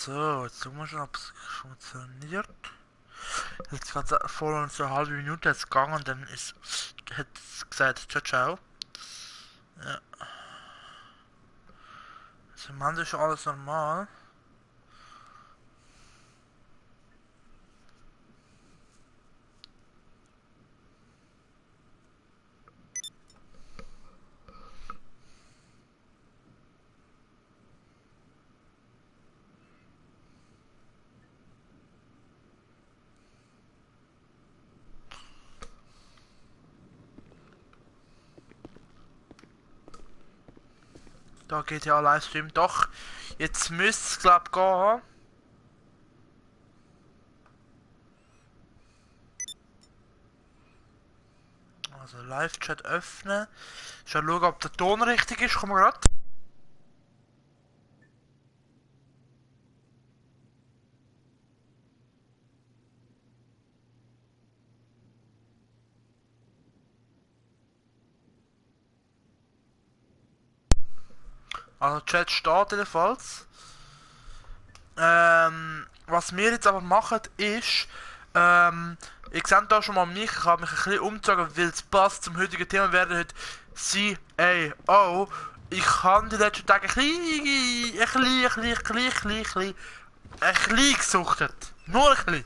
So, jetzt schauen wir schon, ob es funktioniert. Jetzt gerade vor uns eine halbe Minute jetzt gegangen und dann hat es gesagt, ciao, ciao. Ja, also im Moment ist schon alles normal. Da geht ja Livestream. Doch, jetzt müsste es glaube ich gehen. Also Live-Chat öffnen. Schau schauen, ob der Ton richtig ist. Kommen wir gerade. Also Chat steht jedenfalls. Was wir jetzt aber machen ist, ihr seht da schon mal mich, ich habe mich ein bisschen umgezogen, weil es passt zum heutigen Thema, werden heute CAO. Ich habe die letzten Tage ein bisschen gesuchtet. Nur ein bisschen.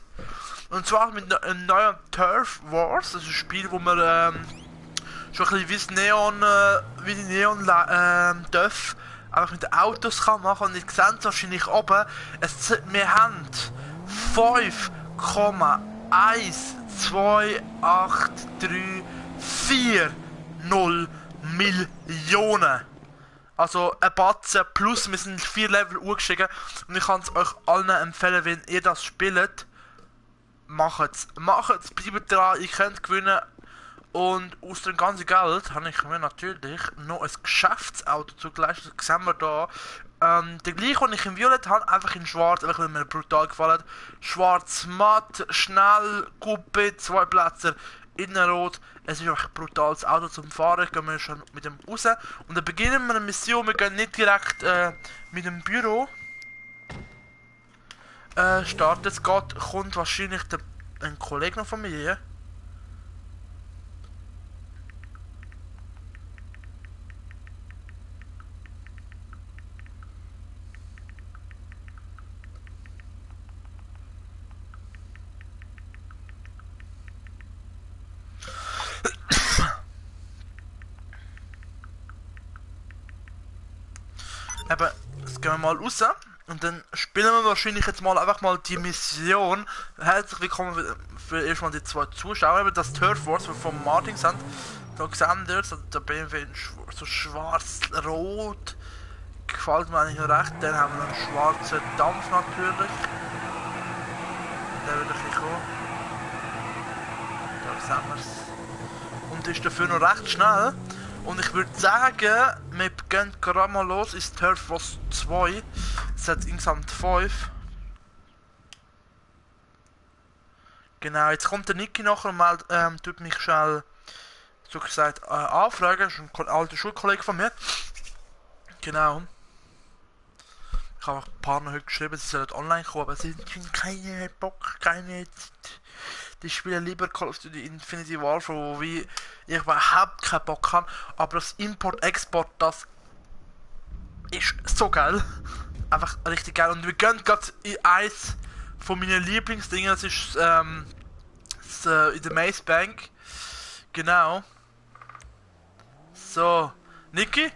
Und zwar mit einem neuen Turf Wars, das ist ein Spiel, wo man schon ein bisschen wie das Neon, wie die Neon Dörf einfach mit den Autos kann machen. Und ihr seht es wahrscheinlich oben, wir haben 5,12834 Millionen. Also ein Batzen plus, wir sind 4 Level angestiegen. Und ich kann es euch allen empfehlen, wenn ihr das spielt, macht's. Macht's, bleibt dran, ihr könnt gewinnen. Und aus dem ganzen Geld habe ich mir natürlich noch ein Geschäftsauto zugeleistet. Das sehen wir da. Der gleiche, den ich in Violett habe, einfach in Schwarz, einfach weil mir brutal gefallen hat. Schwarz matt, schnell, Coupé, 2 Plätze, Innenrot. Es ist einfach ein brutales Auto zum Fahren. Gehen wir schon mit dem raus. Und dann beginnen wir eine Mission. Wir gehen nicht direkt mit dem Büro starten. Es kommt wahrscheinlich ein Kollege noch von mir. Eben, jetzt gehen wir mal raus und dann spielen wir wahrscheinlich jetzt mal einfach mal die Mission. Herzlich willkommen für erstmal die 2 Zuschauer, eben das Turf Wars, wir von Martin sind. Da sehen wir der BMW in so schwarz-rot. Gefällt mir eigentlich noch recht. Dann haben wir einen schwarzen Dampf natürlich. Der will ein bisschen kommen. Da sehen wir es. Und ist dafür noch recht schnell. Und ich würde sagen, wir gehen gerade mal los ins Turf Wars 2. Es hat insgesamt 5. Genau, jetzt kommt der Niki nachher und tut mich schnell, so gesagt, anfragen. Das ist ein alter Schulkollege von mir. Genau. Ich habe ein paar noch heute geschrieben, sie sollen online kommen, aber sie haben keine Bock, keine Zeit. Die spielen lieber Call of Duty Infinity Warfare, wie ich überhaupt keinen Bock habe. Aber das Import-Export, das ist so geil. Einfach richtig geil. Und wir gehen gerade in eins von meinen Lieblingsdingen, das ist in der Maze Bank. Genau. So. Niki?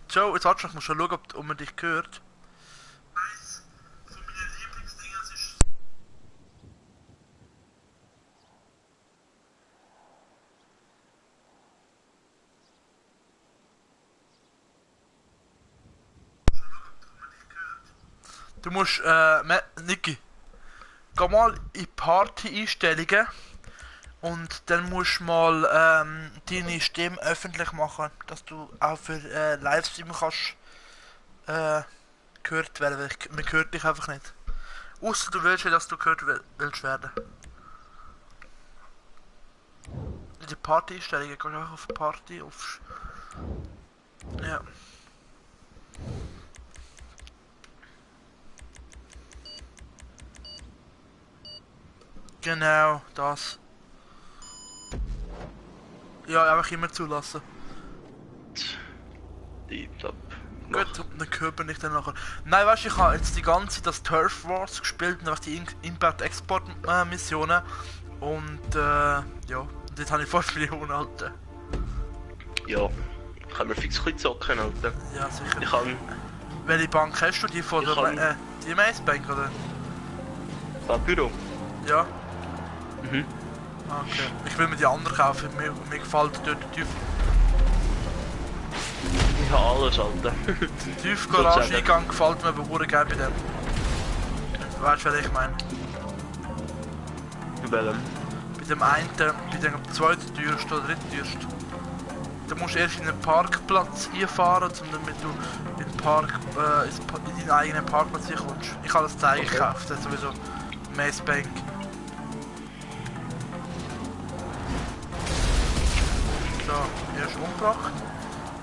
Joe, jetzt warte noch, ich muss schon schauen, ob man dich hört. Eins von meinen Lieblingsdingen, das ist. Du musst, Niki, geh mal in Party-Einstellungen und dann musst du mal deine Stimme öffentlich machen, dass du auch für Livestream kannst gehört werden, weil man hört dich einfach nicht. Außer du willst ja, dass du gehört willst werden. In die Party-Einstellungen, geh einfach auf Party, auf... Ja. Genau, das. Ja, einfach immer zulassen. Tipptopp. Gut, dann hört man ich dann nachher. Nein, weißt du, ich habe jetzt die ganze Zeit das Turf Wars gespielt und einfach die Import-Export-Missionen. Und ja, dort habe ich 5 Millionen, Alter. Ja, können wir fix ein bisschen zocken, Alter. Ja, sicher. Ich kann... Welche Bank hast du? Die von Ich der kann- die Mace Bank, oder? Das Büro. Ja. Mhm. Okay. Ich will mir die andere kaufen, mir gefällt dort der Ich habe alles, Alter. Tiefgarage-Eingang gefällt mir aber hure geil bei dem. Weißt du, was ich meine? Bei welchem? Bei dem einen, bei dem zweiteuersten oder drittteuersten. Da musst du erst in einen Parkplatz einfahren, damit du in den in deinen eigenen Parkplatz kommst. Ich habe das Teil gekauft, das ist sowieso Mace Bank. So, hier ist umgebracht.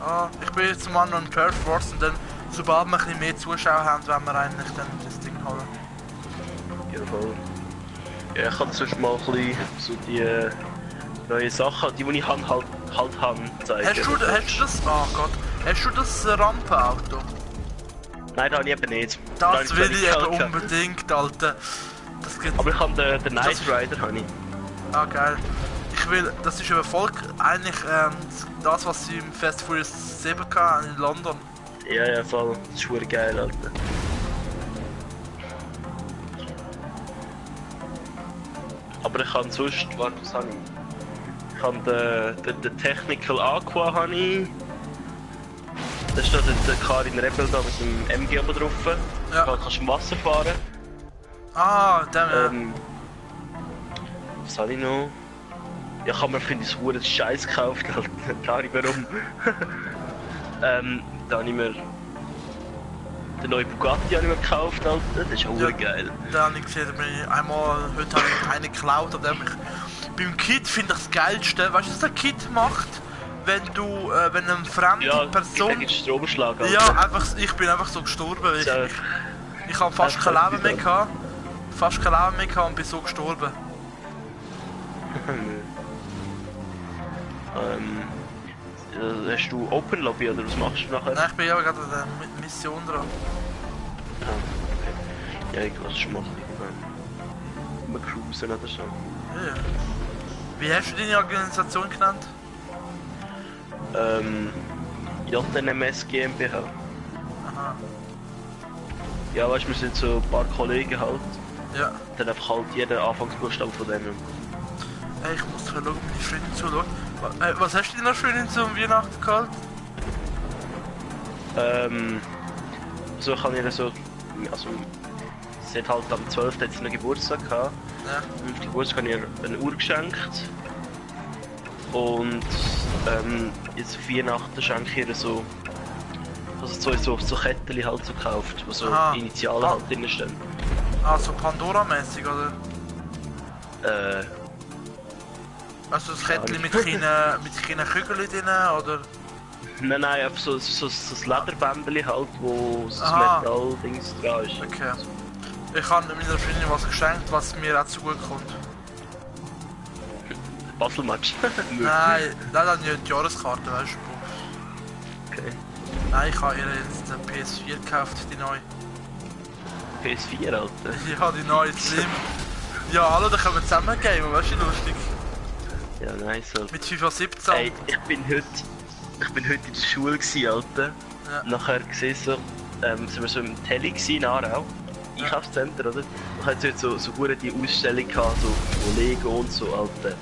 Ah, ich bin jetzt mal noch in Turf Wars und dann, sobald wir ein bisschen mehr Zuschauer haben, werden wir eigentlich dann das Ding holen. Ja, voll. Ja, ich kann sonst mal ein bisschen so die neuen Sachen, die ich halt habe, zeigen. Hast du das? Oh Gott. Hast du das Rampenauto? Nein, das habe ich eben nicht. Das will ich eben gehabt. unbedingt, Alter. Das geht. Aber ich habe den Knight Rider, habe ich. Ah, geil. Ich will, das ist eigentlich das, was sie im Fast Furious 7 hatten in London. Ja, voll. Das ist verdammt geil, Alter. Aber ich kann sonst, warte, was habe ich? Ich habe den Technical Aqua, habe ich. Da steht der Karin Rebel da mit dem MG oben drauf. Ja. Da kannst du im Wasser fahren. Ah, dem Was habe ich noch? Ja, ich habe mir, finde ich, so einen Scheiß gekauft, Alter. Keine Ahnung warum. Da habe ich mir den neuen Bugatti habe ich mir gekauft, Alter. Das ist auch geil. Da habe ich gesehen, da bin ich einmal, heute habe ich einen geklaut, aber beim Kit finde ich das geilste. Weißt du, was der Kit macht? Wenn du, wenn eine fremde Person... Ja, Stromschlag, Alter. Ja, einfach, ich bin einfach so gestorben, weil ich habe fast kein Leben mehr gehabt. Fast kein Leben mehr gehabt und bin so gestorben. Hast du Open Lobby oder was machst du nachher? Nein, ich bin ja gerade an der Mission dran. Ah, okay. Ja, ich lasse schon mal mal cruisen oder so. Ja. Wie hast du deine Organisation genannt? JNMS GmbH. Aha. Ja, weißt du, wir sind so ein paar Kollegen halt. Ja. Dann einfach halt jeder Anfangsbuchstabe von denen. Hey, ich muss schauen, meine Freundin zuschauen. Was hast du deiner Freundin zum Weihnachten geholt? So kann ich so. Also, sie hat halt am 12. hat sie noch Geburtstag gehabt. Ja. Und auf Geburtstag habe ich ihr eine Uhr geschenkt. Und jetzt auf Weihnachten schenke ich ihr so. Also so Kettchen halt so gekauft, wo so Initialen halt drin stehen. Ah, so Pandora-mäßig, oder? Also das Kettchen mit kleinen Kügeln drin, oder? Nein, einfach so ein Lederbändchen halt, wo so ein Aha. Metall-Dings dran ist. Okay. Ich habe meiner Freundin was geschenkt, was mir auch zugute kommt. Basel-Match. Nein, dann nicht die Jahreskarte, weißt du. Okay. Nein, ich habe ihr jetzt eine PS4 gekauft, die neue. PS4, Alter. Ja, die neue Slim. Ja, hallo, da können wir zusammen gamen, weißt du, lustig. Ja, nice, Alter. Mit FIFA 17. Ey, ich bin heute in der Schule gewesen, Alter. Ja. Nachher gesehen so, sind wir so im Telly gewesen, in Aarau. Einkaufscenter, oder? Und hat so die Ausstellung gehabt, so von Lego und so, Alter.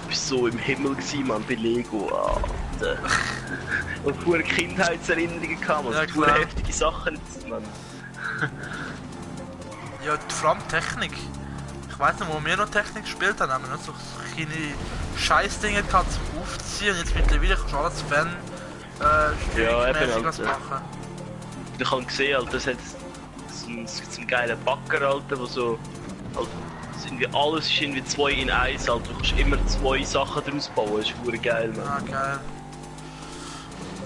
Ich war so im Himmel gewesen, man, bei Lego, Alter. Und pure Kindheitserinnerungen gehabt, man. Ja, Pure klar. heftige Sachen, man. Ja, vor allem Technik. Ich weiß nicht, wo wir noch Technik gespielt haben, haben wir noch so kleine Scheißdinge gehabt zum Aufziehen. Jetzt mittlerweile kannst du alles Fan eben, was Alter. machen. Ich habe gesehen, Alter, das hat so einen geilen Backer, Alter, wo so... Alter, das ist irgendwie alles ist irgendwie 2 in 1, Alter. Du kannst immer 2 Sachen daraus bauen, das ist verdammt geil, man. Ah, geil.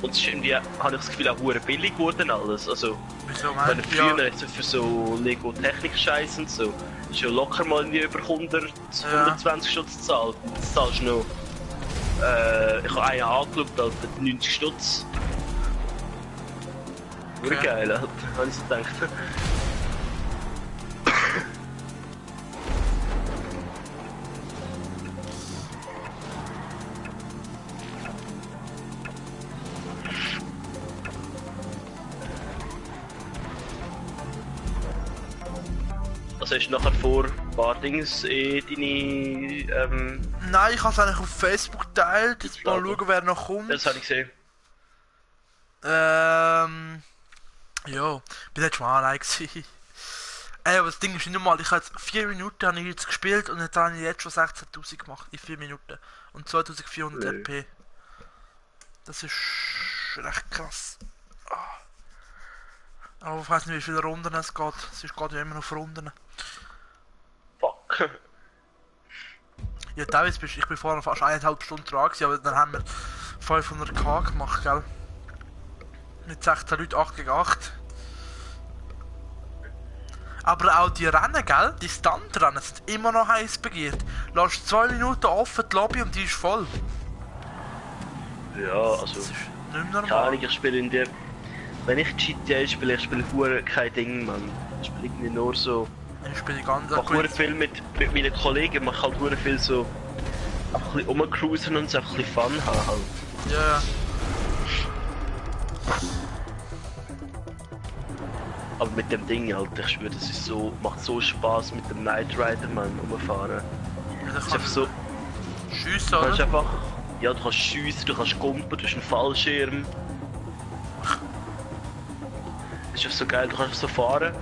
Und es ist irgendwie, habe ich das Gefühl, auch verdammt billig geworden alles. Also, Wieso wenn meinst du? früher so für so Lego Technik-Scheiß und so, ist ja locker mal irgendwie über 100, 120 Stutz gezahlt. Das zahlst du noch. Ich habe einen angeschaut, Alter, 90 Stutz. Okay. Geil, Alter, habe ich so gedacht. Also hast du nachher vor ein paar Dings deine Nein, ich habe es eigentlich auf Facebook geteilt. Jetzt mal schauen, wer noch kommt. Das habe ich gesehen. Ja, bin jetzt schon mal allein gewesen. Aber das Ding ist nicht normal, ich habe jetzt 4 Minuten habe ich jetzt gespielt und jetzt habe ich jetzt schon 16.000 gemacht in 4 Minuten. Und 2400 RP. Das ist recht krass. Aber ich weiß nicht, wie viele Runden es geht. Es geht ja immer noch auf Runden. Fuck. Ja, teilweise ich bin vorher fast 1,5 Stunden dran gewesen, aber dann haben wir 500k gemacht, gell? Mit 16 Leuten 8 gegen 8. Aber auch die Rennen, gell? Die Stuntrennen sind immer noch heiß begehrt. Lass 2 Minuten offen die Lobby und die ist voll. Ja, also. Das ist nicht mehr normal. Keine Ahnung, ich spiele in der. Wenn ich GTA spiele, ich spiele hure kein Ding, man. Ich spiele irgendwie nur so. Ich spiele ganz Ich mache hure viel mit meinen Kollegen, mache halt hure viel so. Ein bisschen rumcruisen und so ein bisschen Fun haben halt. Ja. Aber mit dem Ding halt, ich schwöre, das ist so, macht so Spaß mit dem Knight Rider, man, rumfahren. Das ist einfach so. Schiessen, Du kannst oder? einfach. Ja, du kannst schiessen, du kannst kumpen, du hast einen Fallschirm. Das ist einfach so geil, du kannst so fahren.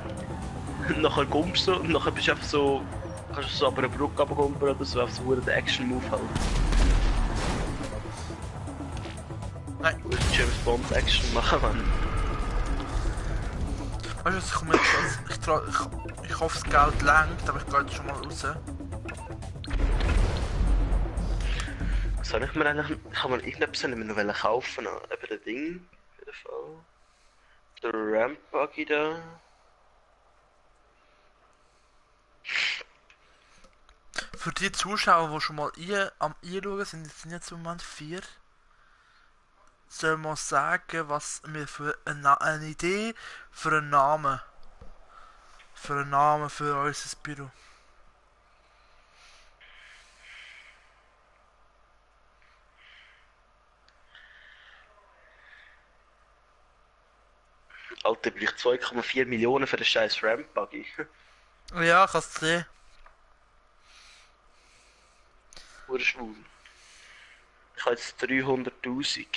Nachher gumpst du und nachher bist du einfach so. Kannst du so ab einer Brücke runterkumpen oder so, einfach so der Action-Move halt. Nein. Du musst James Bond Action machen, man. Weißt du was, ich komme jetzt. Ich hoffe, das Geld langt, aber ich gehe jetzt schon mal raus. Was soll ich mir eigentlich. Ich habe mir irgendetwas nicht mehr noch kaufen. Eben das Ding. Auf jeden Fall. Der Ramp-Buggy da. Für die Zuschauer, die schon mal am Einschauen sind, sind jetzt im Moment 4. Sollen wir sagen, was wir für eine Idee für einen Namen für unser Büro. Alter, brauche ich 2,4 Millionen für den scheiß Ramp-Buggy. Ja, kannst du sehen. Oder schwul. Ich habe jetzt 300.000.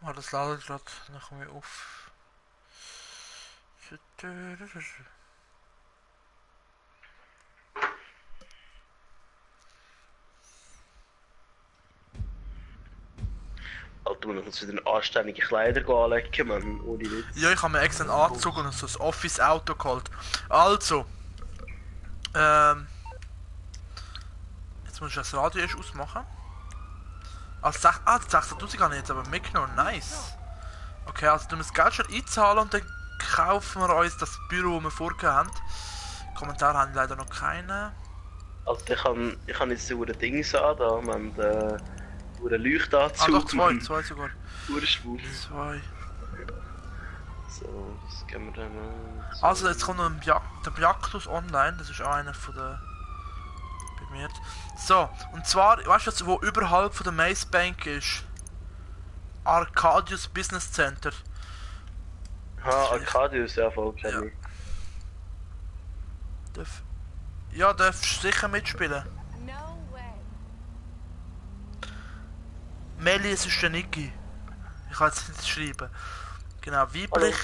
Oh, das ladet gerade, dann komme ich auf. Alter, man muss wieder anständige Kleider anlegen, man, ohne Witz. Ja, ich habe mir extra einen Anzug und so ein Office-Auto geholt. Also, jetzt muss ich das Radio erst ausmachen. Also, die 16.000 habe ich jetzt aber mitgenommen, nice. Okay, also du musst Geld schon einzahlen und dann kaufen wir uns das Büro, das wir vorgegeben haben. Kommentare haben leider noch keine. Alter, ich kann jetzt so ein Ding an, da, man, den Leuchtanzug. Ah doch, zwei sogar. Urschwul. 2. So, das gehen wir dann mal. So. Also jetzt kommt noch der Bjagdus online, das ist auch einer von der bemerkt. So, und zwar, weißt du, wo überhalb von der Maze Bank ist? Arcadius Business Center. Ah, Arcadius, ja, voll kenne ich. Ja, darfst du sicher mitspielen. Meli, es ist der Niki. Ich kann jetzt nicht schreiben. Genau, weiblich.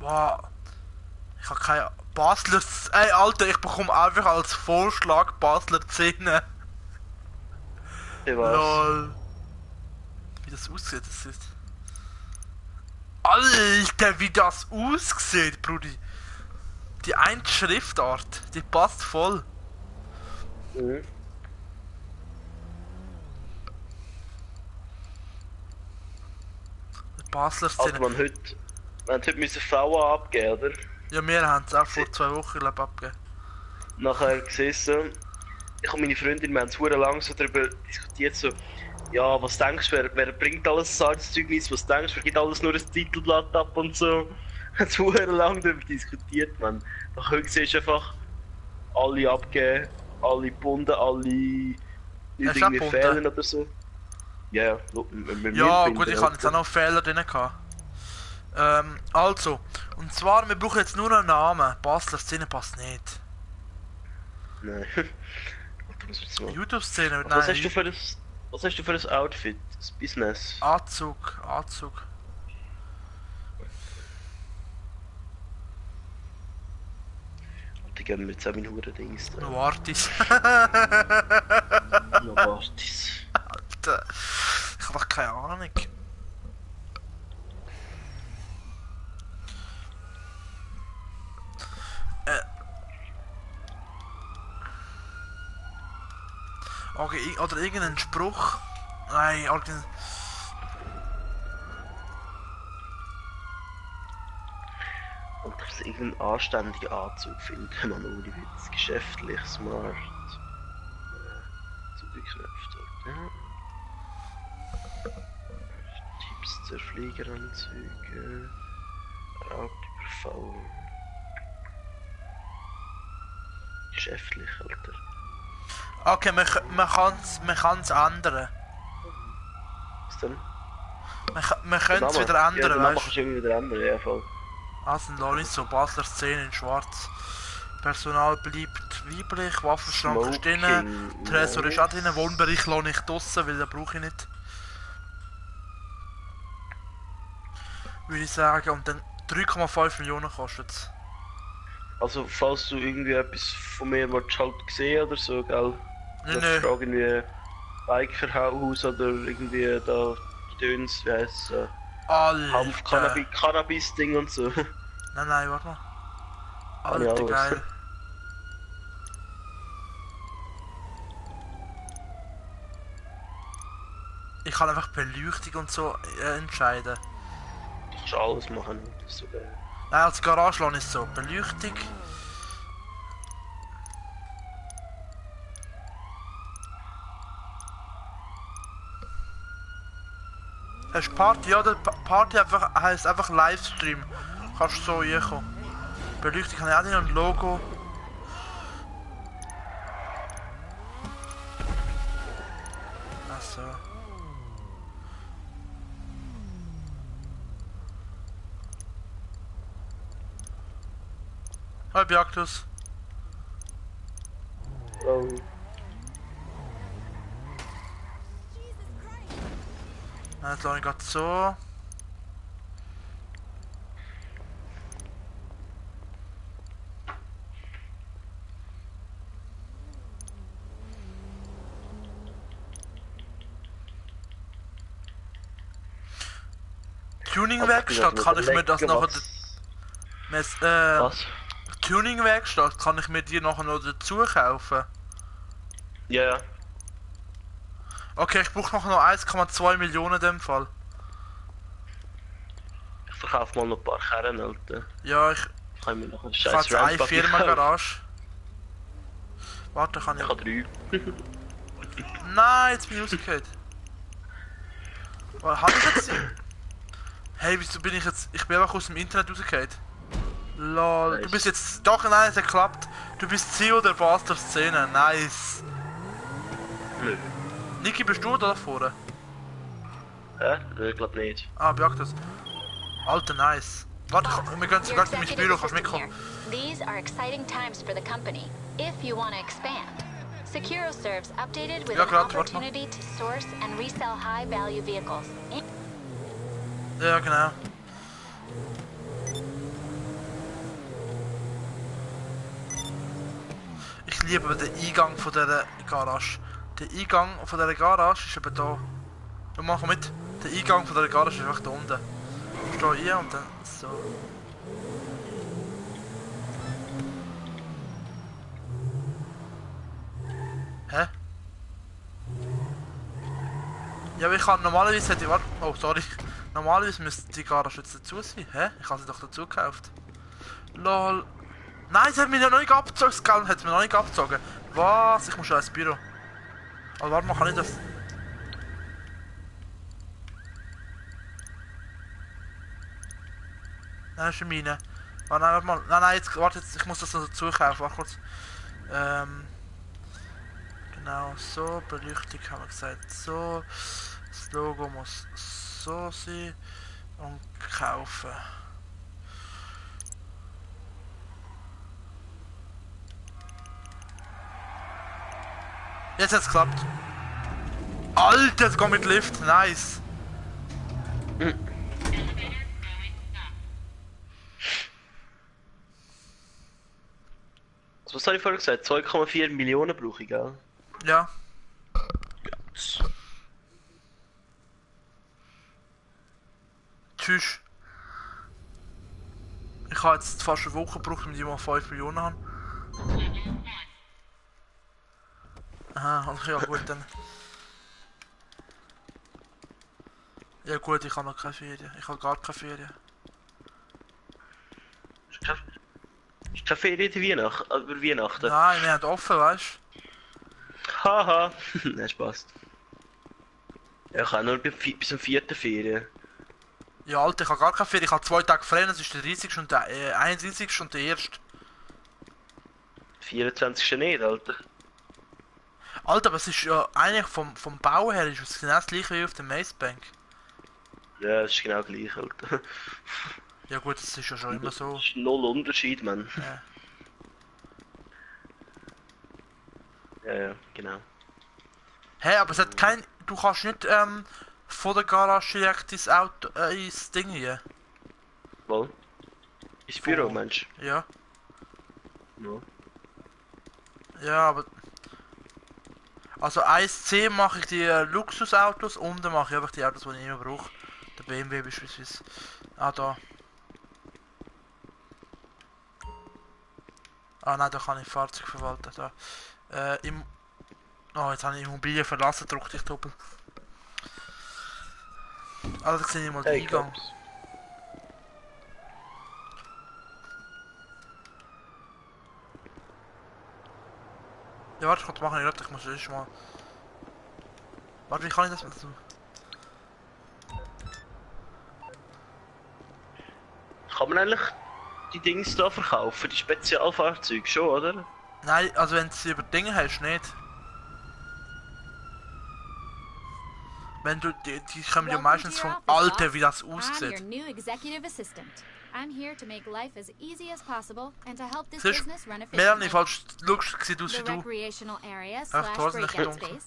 Wow. Ich habe keine Basler... Ey, Alter, ich bekomme einfach als Vorschlag Basler Szene. Ich weiß. Lol. Wie das aussieht, das ist... Alter, wie das aussieht, Brudi. Die eine Schriftart, die passt voll. Mhm. Die Basler Also Szene. man heute müssen Frauen abgeben, oder? Ja, wir haben es auch vor 2 Wochen, glaube ich, abgegeben. Nachher gesessen, ich und meine Freundin, wir haben es verdammt lang so darüber diskutiert, so, ja, was denkst du, wer bringt alles ein Arztzeugnis, was denkst du, wer gibt alles nur ein Titelblatt ab und so. Wir haben es verdammt lang darüber diskutiert, man. Nachher siehst du einfach, alle abgeben, alle gebunden, alle nicht Hast du irgendwie auch fehlen gebunden? oder so. Ja, mit Ja, mir gut, ich finden, habe jetzt auch noch Fehler drin gehabt. Also, und zwar, wir brauchen jetzt nur einen Namen. Basler Szene passt nicht. Nein. Warte, muss ich jetzt mal- YouTube-Szene, Was hast nein. du für das, was hast du für das Outfit? Das Business? Anzug. Die geben mir jetzt auch meine Huren-Dings da. Novartis. Novartis. Alter, ich habe doch keine Ahnung. Okay, oder irgendein Spruch. Nein, Und dass irgendeinen anständigen Anzug finden, man, ohne Witz. Geschäftlich, smart. Zugeknöpft dort, ja. Tipps zur Fliegeranzüge. Raubüberfall. Geschäftlich, Alter. Okay, man kann's ändern. Was denn? Man könnte es wieder Ja, ändern, den Namen weißt kannst du irgendwie wieder ändern, ja, voll. du? Also, Lorenzo, Basler Szene in Schwarz. Personal bleibt weiblich, Waffenschrank ist drin, Smoking, Tresor ist nice. auch drin, Wohnbereich lasse ich draussen, weil den brauche ich nicht. Würde ich sagen, und dann 3,5 Millionen kostet es. Also, falls du irgendwie etwas von mir willst, halt sehen oder so, gell? Nö, Das nö. ist irgendwie Bikeverhaus oder irgendwie da Döns, wie heisst es? Hanf, Alter. Cannabis-Ding und so. Nein, warte mal. Kann ich Alter, alles. geil. Ich kann einfach Beleuchtung und so entscheiden. Du kannst alles machen, das ist so geil. Nein, als Garage lasse ich es so. Beleuchtung. Hast du Party? Ja, der Party heisst einfach Livestream. Kannst du so reinkommen. Beleuchtung kann ich auch nicht und Logo. Achso. Hi Biaktus. Oh. Jetzt lasse ich gerade so. Tuning-Werkstatt kann ich mir das noch... Was? Tuning-Werkstatt kann ich mir die nachher noch dazu kaufen. Ja, ja. Okay, ich brauche noch 1,2 Millionen in dem Fall. Ich verkaufe mal noch ein paar Karren, Alter. Ja, ich Ich kann mir noch einen habe scheiß jetzt eine Randbuggy Firma kaufen. Garage. Warte, kann Ich ich... habe 3. Nein, jetzt bin ich rausgefallen. Was hab ich jetzt? Hey, wieso bin ich jetzt... Ich bin einfach aus dem Internet rausgefallen. Lol, du Nice. bist jetzt... Doch, nein, es hat geklappt. Du bist CEO der Basler Szene, nice. Nö. Niki, bist du da vorne? Hä? Ich glaub nicht. Ah, beachte das. Alter, nice. Warte, wir gehen sogar in mein Büro, kannst du mitkommen? These are exciting times for the company, if you want to expand. Securo serves updated with Ja, an klar, warte mal. opportunity to source and resell high-value vehicles. Ja, genau. liebe den Eingang von dieser Garage. Der Eingang von dieser Garage ist eben da. Du mach mit. Der Eingang von dieser Garage ist einfach da unten. Ich stehe hier und dann so. Hä? Ja, aber ich kann normalerweise hätte ich. Warte. Oh, sorry. Normalerweise müsste die Garage jetzt dazu sein. Hä? Ich habe sie doch dazu gekauft. Lol. Nein, sie hat mich noch nicht abgezogen. Das Geld hat sie mir noch nicht abgezogen. Was? Ich muss schon ins Büro. Aber warte mal, kann ich das. Nein, das ist meine. Oh nein, warte mal. Nein, jetzt, warte jetzt, ich muss das noch dazu kaufen. Warte kurz. Genau, so, Beleuchtung haben wir gesagt. So, das Logo muss so sein. Und kaufen. Jetzt hat's geklappt. Alter, es geht mit Lift, nice. Was habe ich vorhin gesagt? 2,4 Millionen brauche ich, gell? Ja. Tschüss. Ich habe jetzt fast eine Woche gebraucht, damit ich mal 5 Millionen habe. Aha, und ja gut dann. Ja gut, ich habe noch keine Ferien. Ich habe gar keine Ferien. Ist keine Ferien über Weihnachten? Nein, wir haben offen, weißt du? Haha, nein, Spaß. Ja, ich habe nur bis zum 4. Ferien. Ja, Alter, ich habe gar keine Ferien. Ich habe 2 Tage frei, das ist der 30. und der 31. und der 1. 24. nicht, Alter. Alter, aber es ist ja eigentlich vom Bau her ist es genau das gleiche wie auf der Macebank. Ja, das ist genau gleich, Alter. Ja gut, das ist ja schon immer so. Das ist null Unterschied, Mann. Ja. Ja, genau. Hey, aber es hat kein. Du kannst nicht von der Garage direkt ins Auto ins Ding hier. Wohl? Ins Büro, Mensch. Ja. Ja. Ja, aber. Also 1C mache ich die Luxusautos, unten mache ich einfach die Autos, die ich immer brauche. Der BMW beispielsweise. Ah, da. Ah nein, da kann ich Fahrzeug verwalten. Da. Oh, jetzt habe ich Immobilien verlassen, drückte ich doppelt. Also da sehe ich mal den Eingang. Ja, warte, ich mache nicht, ich muss erst mal. Warte, wie kann ich das mit so? Kann man eigentlich die Dings da verkaufen, die Spezialfahrzeuge schon, oder? Nein, also wenn du sie über Dinge hast, nicht. Wenn du, die kommen ja meistens vom Alter, wie das aussieht. Melanie, falls du schaust, sieht aus wie du. Ach, du hast nicht dunkel.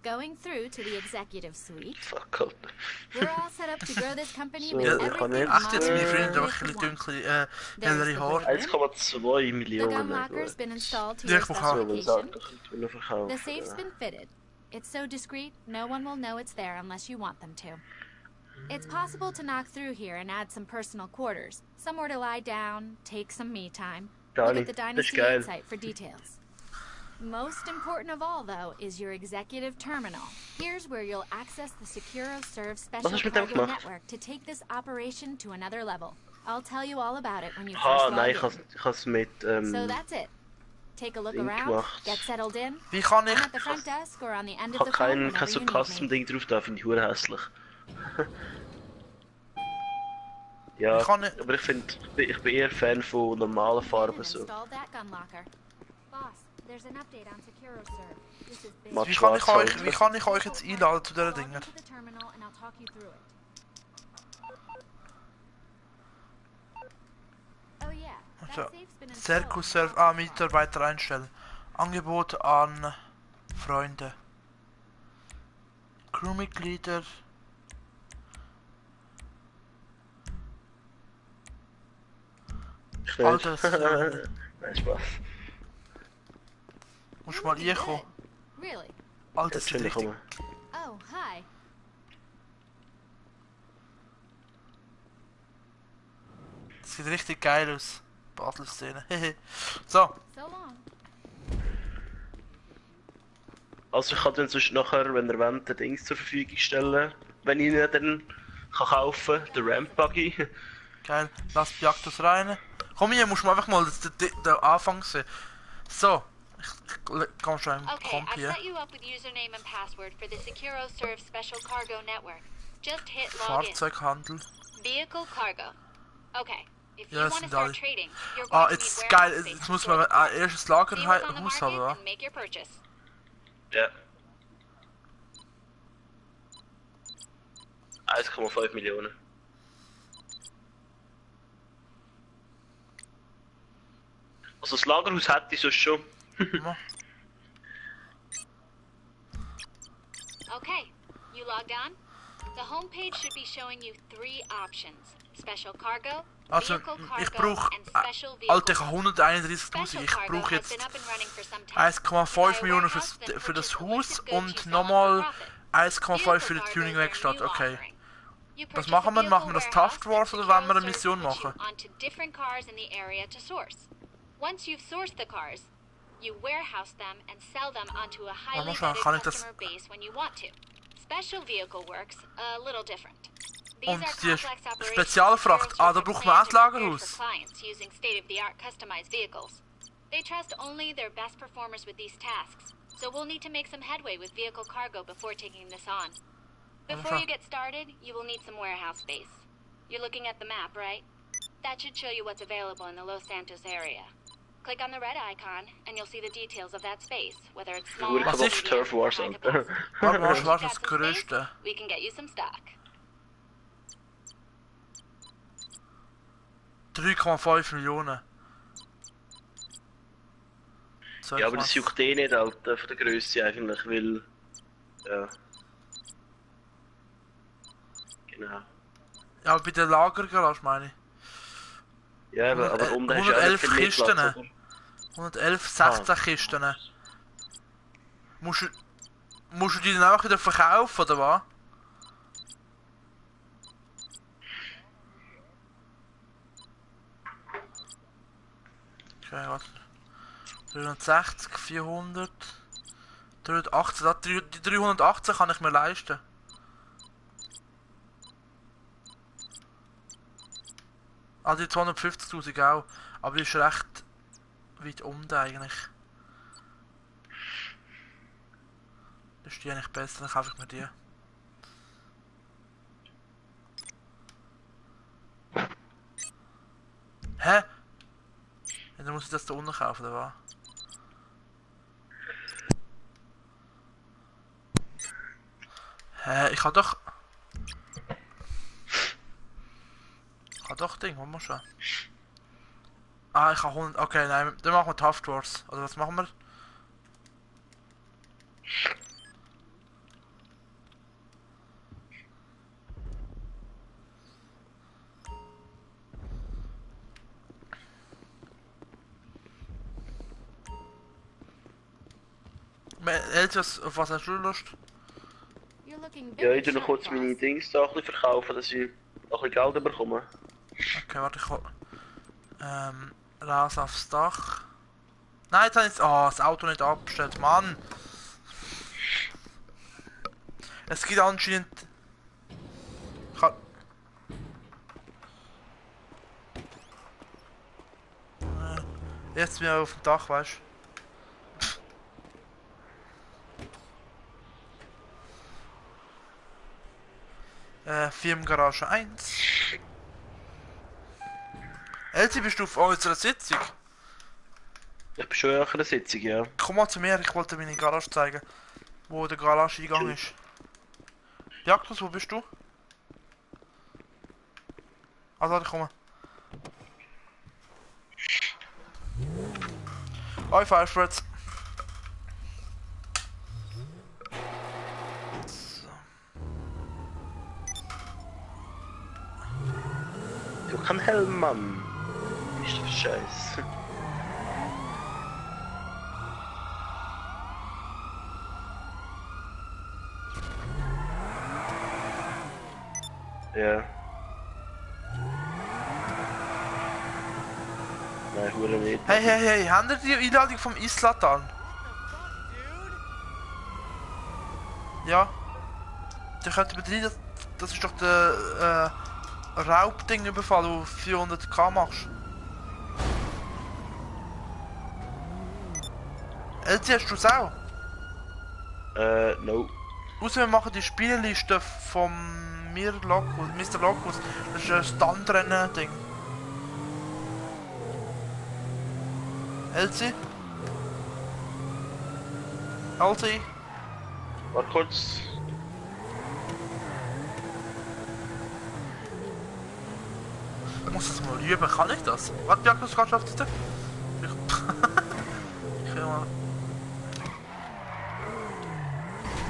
Going through to the executive suite. Fuck, Alter. We're all set up to grow this company So, with ja, everything Ach, jetzt meine modern Freundin and einfach ein with bisschen one. dunkle, hellere Haare. 1,2 The Millionen. gun locker's been installed to Ja, your ich brauche auch. So, man specification. sagt, ich könnte nur verkaufen. The safe's been fitted. It's so discreet, no one will know it's there unless you want them to. It's possible to knock through here and add some personal quarters, somewhere to lie down, take some me time. Look Dani, at the das ist Dynasty geil. website for details. Most important of all, though, is your executive terminal. Here's where you'll access the SecuroServe special hast du mit dem cargo gemacht? network to take this operation to another level. I'll tell you all about it when you Ah, first nein, log ich has mit, in. So that's it. Take a look Ding around, gemacht. get settled in. Wie kann I'm ich? at the front desk or on the end ich of hab the phone kein whenever so you need me. Custom-Ding drauf da, finde ich hure hässlich. Ja, Wie kann ich- aber ich finde, ich bin eher Fan von normalen Farben so. Installed that gun locker. Boss, there's an update on SecuroServe. This is big. Matt Wie kann ich Schwarz euch, halt. wie kann ich euch jetzt einladen zu diesen Log Dingen? into the terminal and I'll talk you through it. Oh yeah, that So, safe's been installed. Serve Mitarbeiter einstellen. Angebot an Freunde. Crewmitglieder. Schnell. Alter, das ist ja- Nein, Spaß. Musst mal Looking reinkommen. good. Really? Alter, das sieht Natürlich richtig... kommen. Oh, hi. Das sieht richtig geil aus. Basel-Szene. So. So long. Also ich kann dann sonst nachher, wenn ihr wollt, den Dings zur Verfügung stellen. Wenn ich ihn dann kann kaufen kann, den Ramp Buggy. Geil. Lass die Jagdus rein. Komm hier, musst du einfach mal den Anfang sehen. So. Ich komm schon im Okay, Komp I've hier. set you up with username and password for the SecuroServe Special Cargo Network. Just hit login. Fahrzeughandel. Vehicle cargo. Okay. If you Ja, das want to sind alle. start trading, you're Ah, going to jetzt need ist geil. warehouse space Jetzt to muss store man the cars. erstes See what's on the Lagerhaus market haben, oder? and make your purchase. Ja. 1,5 Millionen. Also das Lagerhaus hätte ich sonst schon. Ja. Okay, you logged on? The homepage should be showing you 3 options. Special cargo, Also, vehicle ich cargo, brauche... and special Alter, ich vehicle. habe 131'000. Special Ich cargo brauche has been jetzt up and running for some time. 1,5 Millionen Warehouse, then für das purchase Haus listed goods you und sell nochmal for profit. 1,5 für die Vehicle Tuning-Werkstatt. cargo is our new Okay. offering. You Was purchase machen wir? a Machen wir vehicle das warehouse Task Wars and oder wollen wir eine SecuroServe Mission puts you machen? onto different cars in the area to source. Once you've sourced the cars, you warehouse them and sell them onto a highly schon, vetted kann ich das- customer base when you want to. Special vehicle works a little different. These Und are die complex operations Spezialfracht. SecuroServe Ah, da have braucht man planned auch and prepared Lagerhaus. for clients using state-of-the-art customized vehicles. They trust only their best performers with these tasks, so we'll need to make some headway with vehicle cargo before taking this on. Before you get started, you will need some warehouse space. You're looking at the map, right? That should show you what's available in the Los Santos area. Click on the red icon, and you'll see the details of that space, whether it's small, Wurde Was gerade ist? auf Turf medium, or Wars high an. capacity. Warte, Once you've das got some space, Größte. we can get you some stock. 3,5 Millionen. Ja, aber das juckt eh nicht, Alter, von der Größe eigentlich, weil... Ja. Genau. Ja, bei der Lagergarage meine ich. Ja, aber unten hast du ja 111 nicht viel mehr Kisten. Platz, oder? 111, 16 Kisten. Musst du die dann auch wieder verkaufen, oder was? Okay, warte. 360, 400... 318, die 318 kann ich mir leisten. Ah, die 250.000 auch. Aber die ist recht weit unten eigentlich. Das ist die eigentlich besser, dann kaufe ich mir die. Hä? Ja, dann muss ich das da unten kaufen, oder was? Hä, ich kann doch... Ich kann doch Ding, wollen wir schon. Ah, ich habe 100... Okay, nein, dann machen wir Task Wars. Oder was machen wir? Eltern, auf was hast du Lust? You're looking Ja, very ich tu noch sharp, kurz meine boss. Dings da ein bisschen verkaufen, dass ich noch ein bisschen Geld bekomme. Okay, warte, ich hol... Raus aufs Dach. Nein, jetzt habe ich das Auto nicht abgestellt, Mann! Es gibt anscheinend... Kann... Jetzt bin ich auf dem Dach, weißt du? Firmengarage 1. Elsie, bist du auf unserer Sitzung? Ich bin schon nach einer Sitzung, ja. Komm mal zu mir, ich wollte meine Garage zeigen. Wo der Garage-Eingang ist. Jagdus, wo bist du? Also, warte, komm. Hi, Firefreds. Du kein Helm, Mann. Ist das Scheiß. Ja. Nein, hure nicht. Hey, hey, hey, habt ihr die Einladung vom Islatan? Ja. Der könnte betreten, das ist doch der Raubding-Überfall, wo du 400k machst. Elsie, hast du es auch? No. Außer wir machen die Spielliste vom Mr. Locus. Das ist ein Standrennen-Ding. Elsie? Elsie? Warte kurz. Ich muss das mal üben, kann ich das? Warte, Jakobs, kannst du auf die Ich will mal...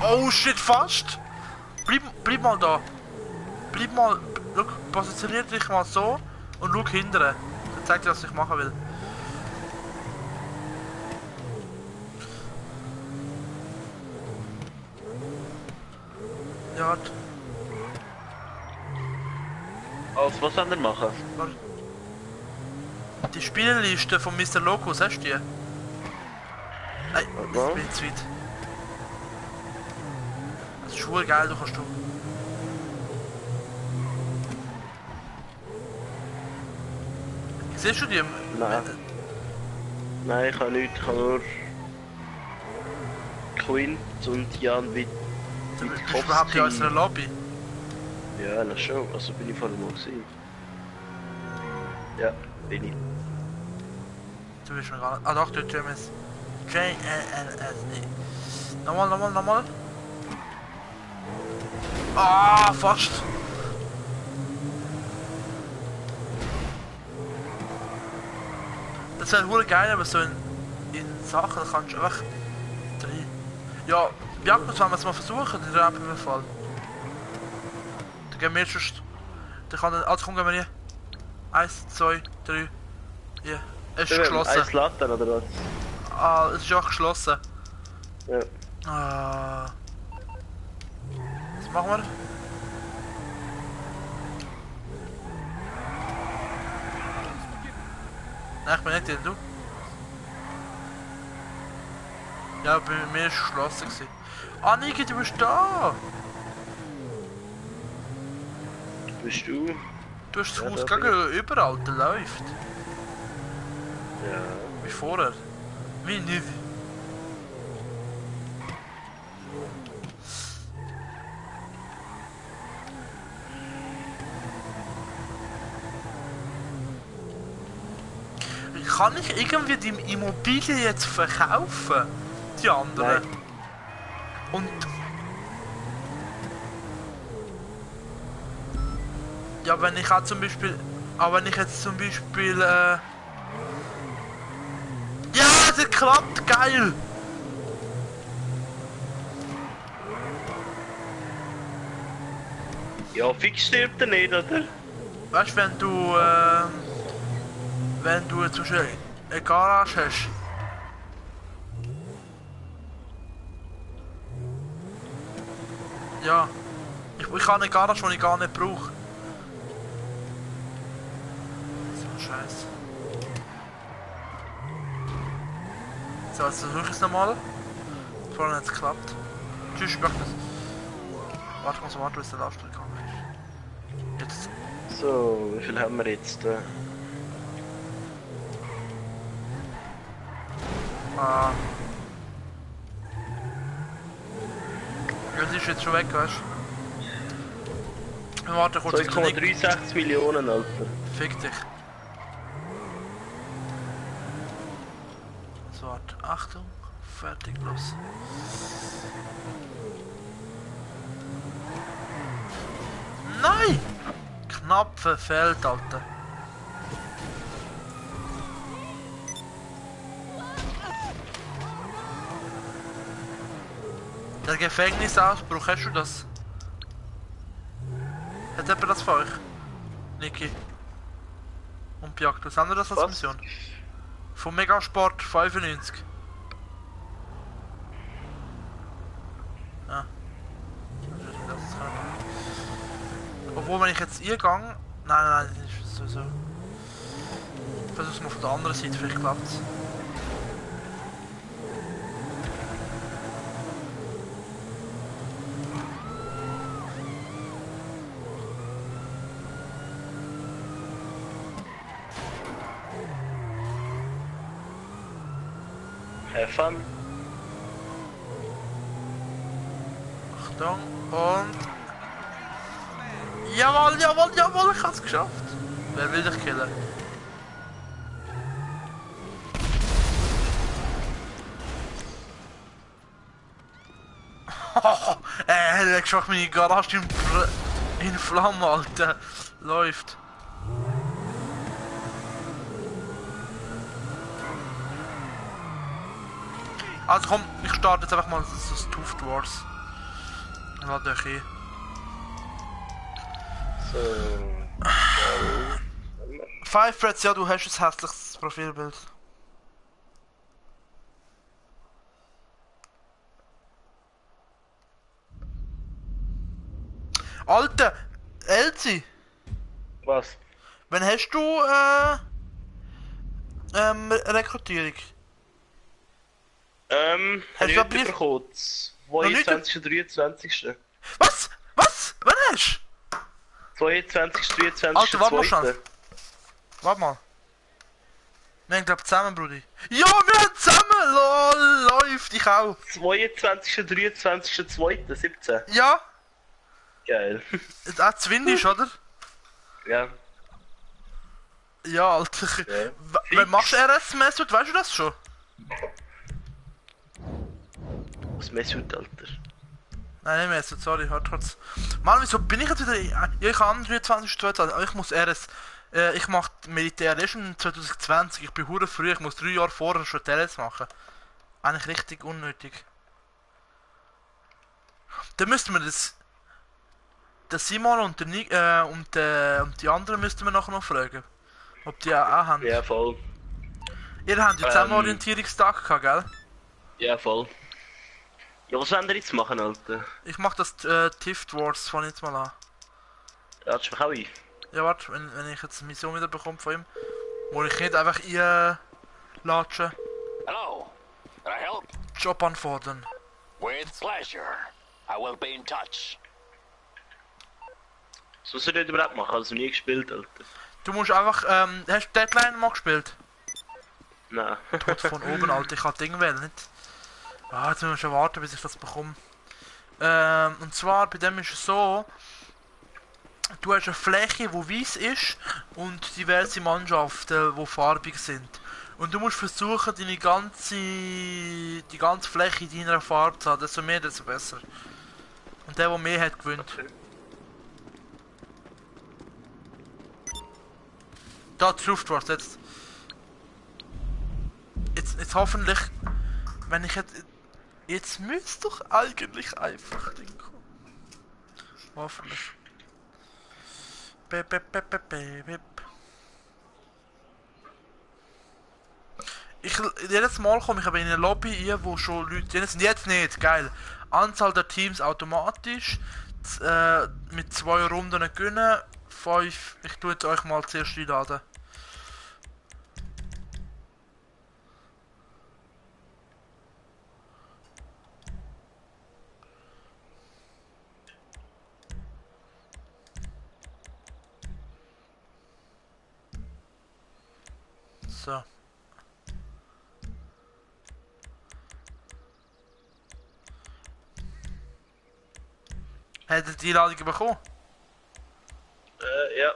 Oh shit, fast! Bleib mal da! Bleib mal... Schau, positionier dich mal so und schau hinterher. Dann zeig dir, was ich machen will. Ja, warte. Also, was wollen wir machen? Warte. Die Spielliste von Mr. Locus, hast du die? Nein, Warte ich bin zu weit. Das ist schon geil, du kannst du. Siehst du die? Nein. Nein, ich kann nichts, ich kann nur Quint und Jan Witt. Du bist überhaupt in unserer Lobby. Ja, na schon, also bin ich vorhin mal gesehen. Ja, bin ich. Du bist mir gar nicht. Ah doch, der Typ ist. JLLS. Nee. Nochmal. Ah, fast. Das wäre wohl geil, aber so in Sachen da kannst du einfach drin. Ja, Jakobs, wenn wir es mal versuchen, den Rappenbefall. Dann gehen wir sonst. Dann kann also komm, gehen wir hier. 1, 2, 3. Ja, es ist geschlossen. Eins Latten oder was? Ah, es ist auch geschlossen. Ja. Ah. Was machen wir? Nein, ich bin nicht drin, du. Ja, bei mir ist es geschlossen gewesen. Ah, Niki, du bist da! Bist du? Du hast das Ja, Haus da bin gegen überall, der läuft. Ja. Wie vorher. Wie nicht. Kann ich irgendwie die Immobilie jetzt verkaufen? Die anderen? Nein. Und... Ja, wenn ich auch zum Beispiel... Aber wenn ich jetzt zum Beispiel... Ja, das klappt! Geil! Ja, fix stirbt er nicht, oder? Weißt du, wenn du zum Beispiel eine Garage hast. Ja. Ich habe eine Garage, die ich gar nicht brauche. So scheiße. So, jetzt versuche ich es nochmal. Vorhin hat es geklappt. Tschüss, ich möchte das. Warte, ich muss warten, bis der Lastwagen gegangen ist. Jetzt. So, wie viel haben wir jetzt? Ah. Ja, sie ist jetzt schon weg, weißt du? Warte kurz, 2,63 Millionen, Alter. Fick dich. So, warte. Achtung. Fertig, los. Nein! Knapp verfehlt, Alter. Der Gefängnisausbruch, hast du das? Hat jemand das für euch? Niki. Und Piak, was haben wir das als Was? Mission? Vom Megasport 95. Ja. Obwohl, wenn ich jetzt eingehe... Nein, das ist sowieso... Ich versuch's mal von der anderen Seite, vielleicht klappt's. Have fun. Achtung, und... Jawohl, ich hab's geschafft. Wer will dich killen? Hätte geschafft, meine Garage in Flammen, Alter. Läuft. Also komm, ich starte jetzt einfach mal das Tuft Wars. Lade euch ein. So. 5 Threads, ja, du hast ein hässliches Profilbild. Alter, Elsie, Was? wann hast du Rekrutierung? Hast du du einen Brief? bekommen? 22. und 23. Was? Wann hast 22. 23. Alter, warte mal 2.. schon. Warte mal. Wir haben glaub zusammen, Brudi. Ja, wir haben zusammen! Lol, läuft, ich auch. 22. und 23. 2. 17. Ja, Geil. auch Zwindisch, oder? Ja. Ja, Alter. Ja. Wann machst du RS-Messut, weißt du das schon? Was Messut, Alter? Nein, nicht Messut, sorry, hört kurz. Mann, wieso bin ich jetzt wieder... Ja, ich kann 23, 22, aber ich muss RS... ich mach Militär erst in 2020, ich bin hure früh, ich muss 3 Jahre vorher schon TLS machen. Eigentlich richtig unnötig. Dann müssten wir das... Der Simon und der und die anderen müssten wir nachher noch fragen. Ob die auch haben. Ja, voll. Ihr habt ja zusammen Orientierungstag gehabt, gell? Ja, voll. Ja, was wollen wir jetzt machen, Alter? Ich mach das Tift Wars von jetzt mal an. Ladst du mich auch ein? Ja, warte, wenn ich jetzt eine Mission wieder bekomme von ihm, muss ich nicht einfach latschen. Hello, can I help? Job anfordern. With pleasure. I will be in touch. Was muss ich nicht überhaupt machen? Also nie gespielt, Alter. Du musst einfach, hast du Deadline mal gespielt? Nein. Tod von oben, Alter, ich kann Ding wählen, nicht? Ah, jetzt müssen wir schon warten, bis ich das bekomme. Und zwar, bei dem ist es so, du hast eine Fläche, die weiß ist und diverse Mannschaften, die farbig sind. Und du musst versuchen, die ganze Fläche in deiner Farbe zu haben. Desto mehr, desto besser. Und der mehr hat, gewinnt. Okay. Da drauf, du hast jetzt hoffentlich, wenn ich jetzt müsste doch eigentlich einfach Ding kommen. Hoffentlich. Jedes Mal komme ich aber in eine Lobby rein, wo schon Leute drin sind. Jetzt nicht, geil. Anzahl der Teams automatisch. Mit 2 Runden gewinnen. 5. Ich tue jetzt euch mal zuerst einladen. So. Hat er die Einladung bekommen? Ja.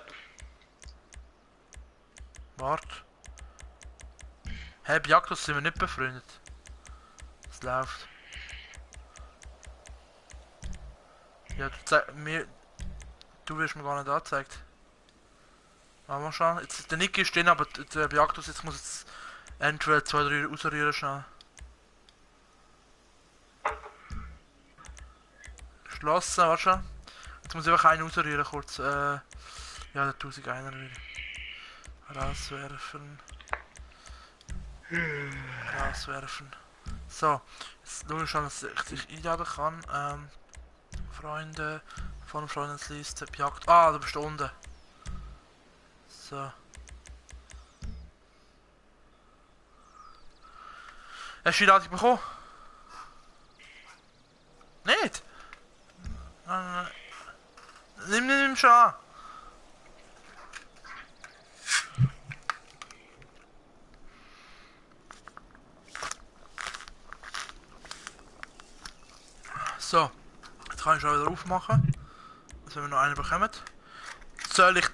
Warte. Hey, bei Jagdus sind wir nicht befreundet. Es läuft. Ja, du wirst mir gar nicht angezeigt. Mal schauen. Jetzt, der Nick ist drin, aber der Jagdus jetzt muss jetzt entweder 2, 3 rausrühren schnell. Geschlossen, warte schon. Jetzt muss ich einfach einen rausrühren kurz. Ja, der 1001er wieder. Rauswerfen. Rauswerfen. So, jetzt schau ich schon, dass ich dich einladen kann. Freunde Von Freundesliste, Jagd. Ah, du bist da unten. So. Hast du die Ladung bekommen? Nicht? Nein. Nimm schon an. So, jetzt kann ich schon wieder aufmachen. Also wenn wir noch einen bekommen. Soll ich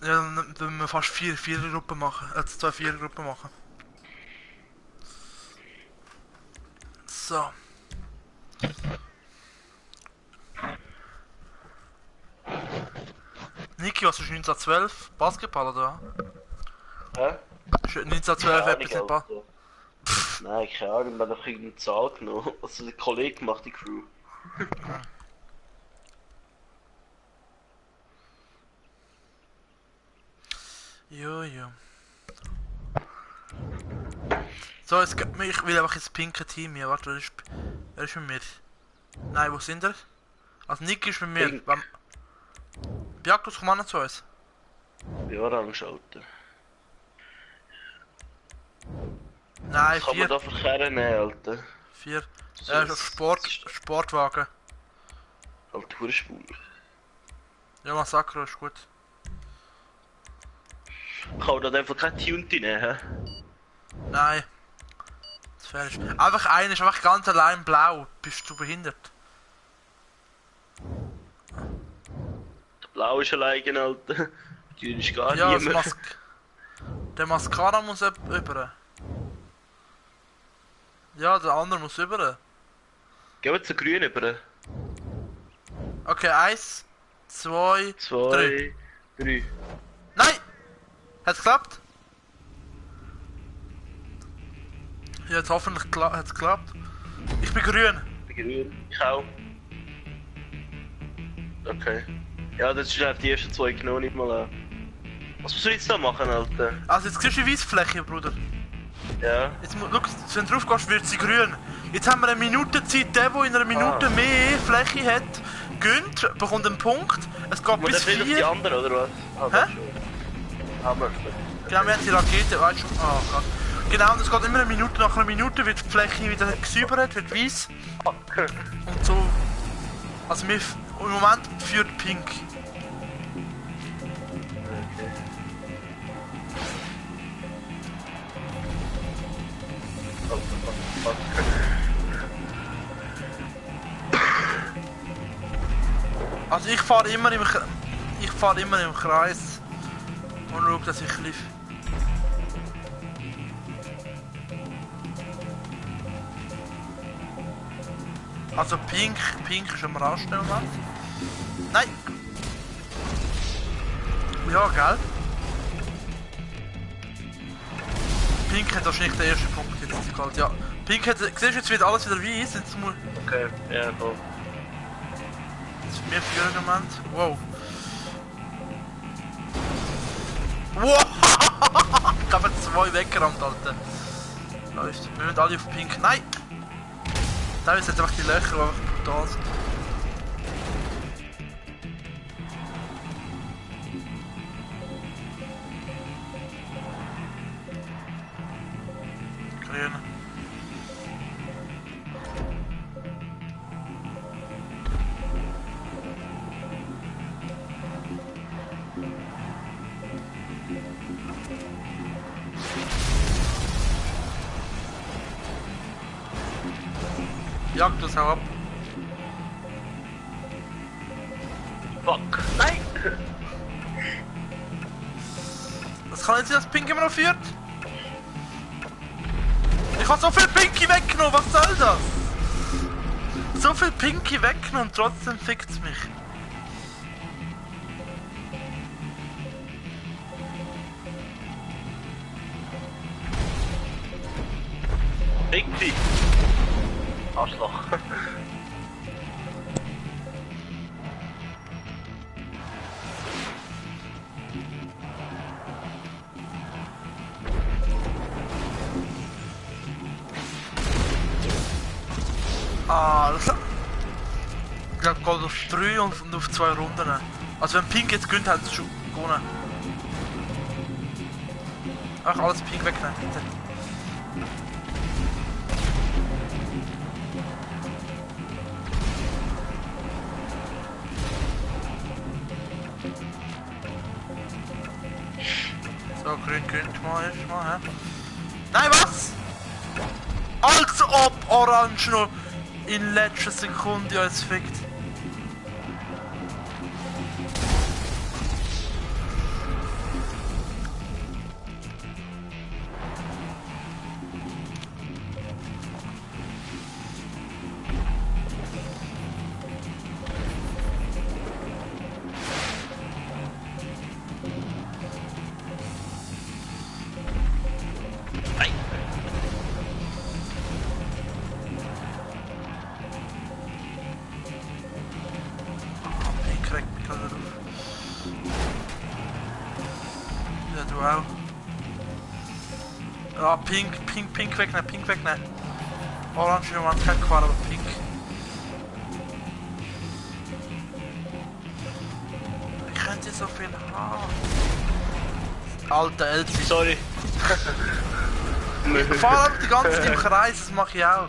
wenn wir fast 4 Gruppen machen. 2 Gruppen machen. So. Niki, was ist 1912? Basketball oder? Hä? Ist 1912 etwas nicht Ball? Nein, keine Ahnung, wir haben noch irgendeine Zahl genommen. Also der Kollege macht die Crew. Jo. So, jetzt ich will einfach ins pinke Team hier. Warte, wer ist mit mir? Nein, wo sind wir? Also Nick ist mit mir. Biakos, komm an zu uns. Ja, Rangschalter. Nein, Kann 4. man da verkehren nehmen, Alter? 4. So, Sportwagen. Alter, Hurspur. Ja, Massacro ist gut. Kann man da einfach kein Tunti nehmen, hä? Nein. Das fair ist. Einfach einer ist einfach ganz allein blau. Bist du behindert? Der Blau ist allein, Alter. Die ist gar Ja, das niemand. Der Mascara muss über. Ja, der andere muss über. Gehen wir zu grün über. Okay, 1, 2, 2, 3. Nein! Hat's geklappt? Ja, jetzt hoffentlich hat's geklappt. Ich bin grün. Grün. Ich auch. Okay. Ja, das ist auf die ersten 2 genommen, nicht mal an. Was musst du jetzt da machen, Alter? Also jetzt siehst du die Weissfläche, Bruder. Ja. Jetzt, schau, wenn du drauf gehst, wird sie grün. Jetzt haben wir eine Minute Zeit. Der in einer Minute mehr Fläche hat, gönnt, bekommt einen Punkt. Es geht bis Und dann die 4. andere, oder was? Ah, Hä? Haben wir. Genau, wir haben die Rakete, weißt du? Oh Gott. Genau, und es geht immer eine Minute. Nach einer Minute wird die Fläche wieder gesäubert, wird weiß. Und so. Also wir, im Moment führt Pink. Also ich fahre immer im Kreis und schaue, dass ich lief. Also Pink ist am rasten im Moment. Nein! Ja, gell? Pink hat wahrscheinlich den ersten Punkt jetzt geholt, ja. Pink hat, siehst du, jetzt wird alles wieder weiß, jetzt muss... Okay, ja, voll. Jetzt wir führen im Moment. Wow. Wow! Ich habe 2 weggerammt, Alter. Läuft. Wir müssen alle auf Pink. Nein! Teilweise hat einfach die Löcher, die einfach brutal sind. Grün. Jagd das hau ab. Fuck. Nein! Das kann nicht sein, dass Pink immer noch führt. Ich habe so viel Pinky weggenommen, was soll das? So viel Pinky weggenommen und trotzdem fickt's mich. Pinky! Arschloch. Alter. Ich glaube, geht auf 3 und auf 2 Runden. Also wenn Pink jetzt gewinnt, hat es schon gewonnen. Ach, alles Pink wegnehmen, bitte. So, grün gönnt mal erstmal, hä? Nein, was? Als ob Orange noch in letzter Sekunde uns fickt. Wow. Ja, Pink wegnehmen, Pink wegnehmen. Orange im Moment kein Qual, aber Pink. Ich könnte so viel haben. Alter Elsie. Sorry. Ich fahre die ganze Zeit im Kreis, das mache ich auch.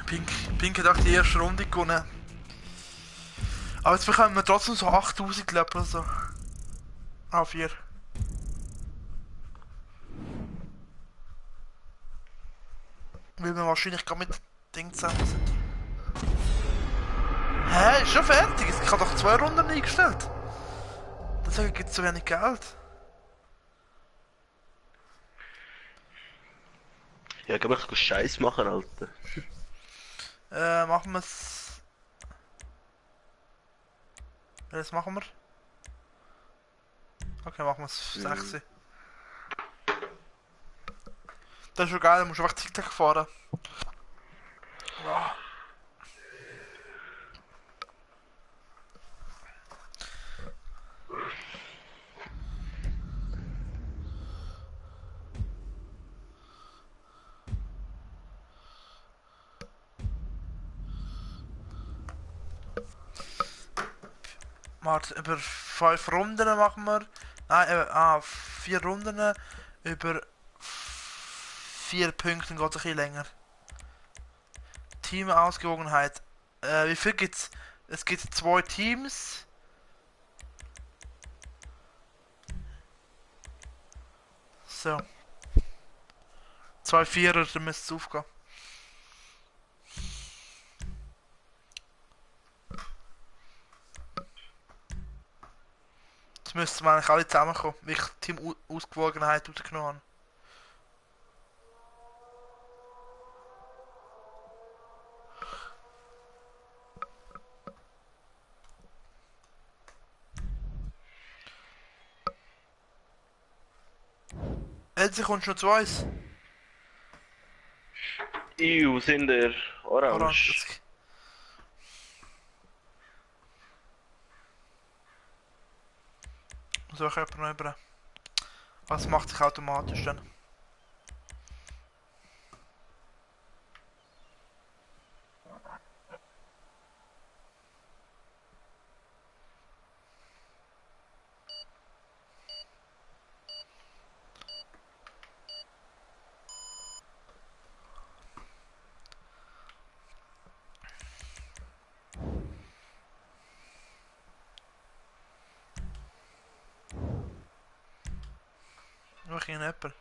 Pink hat auch die erste Runde gewonnen. Aber jetzt bekommen wir trotzdem so 8000 Level oder so. Ah, 4. Weil wir wahrscheinlich gar mit Ding zusammen sind. Hä? Ist schon fertig? Ich habe doch 2 Runden eingestellt. Deswegen gibt es so wenig Geld. Ja, kann ich Scheiß machen, Alter. Machen wir es. Was machen wir? Okay, machen wir es 6. Das ist schon geil, da musst du einfach TikTok fahren. Ja. Warte, über 5 Runden machen wir. Nein, 4 Runden über 4 Punkte geht es ein bisschen länger. Teamausgewogenheit. Wie viel gibt's? Es gibt 2 Teams. So. 2 Vierer, dann müsste es aufgehen. Jetzt müssten wir eigentlich alle zusammenkommen, weil ich Team-Ausgewogenheit rausgenommen habe. Elsie, kommst du noch zu uns? Sind der Orange. So, ich jemanden noch über. Was macht sich automatisch dann? Nog geen apple.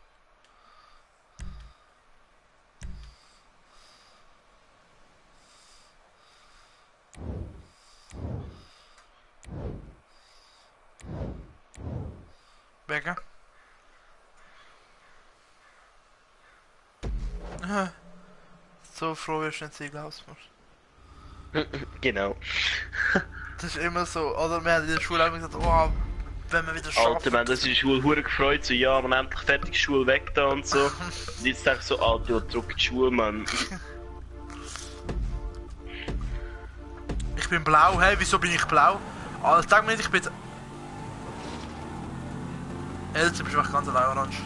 Bekken. So froh wirst du nicht sein, glaubst du? Genau. Das ist immer so, oder wir haben in der Schule auch gesagt, oh, wenn wir wieder schaffen. Alter, man, das ist die Schule hure gefreut, so ja, man endlich fertig Schule weg da und so. Und jetzt denke ich so, Alter, ja, zurück in die Schule, Mann. Ich bin blau, hey, wieso bin ich blau? Also sag mir nicht, ich bin... Elsie, bist du einfach ganz allein orange.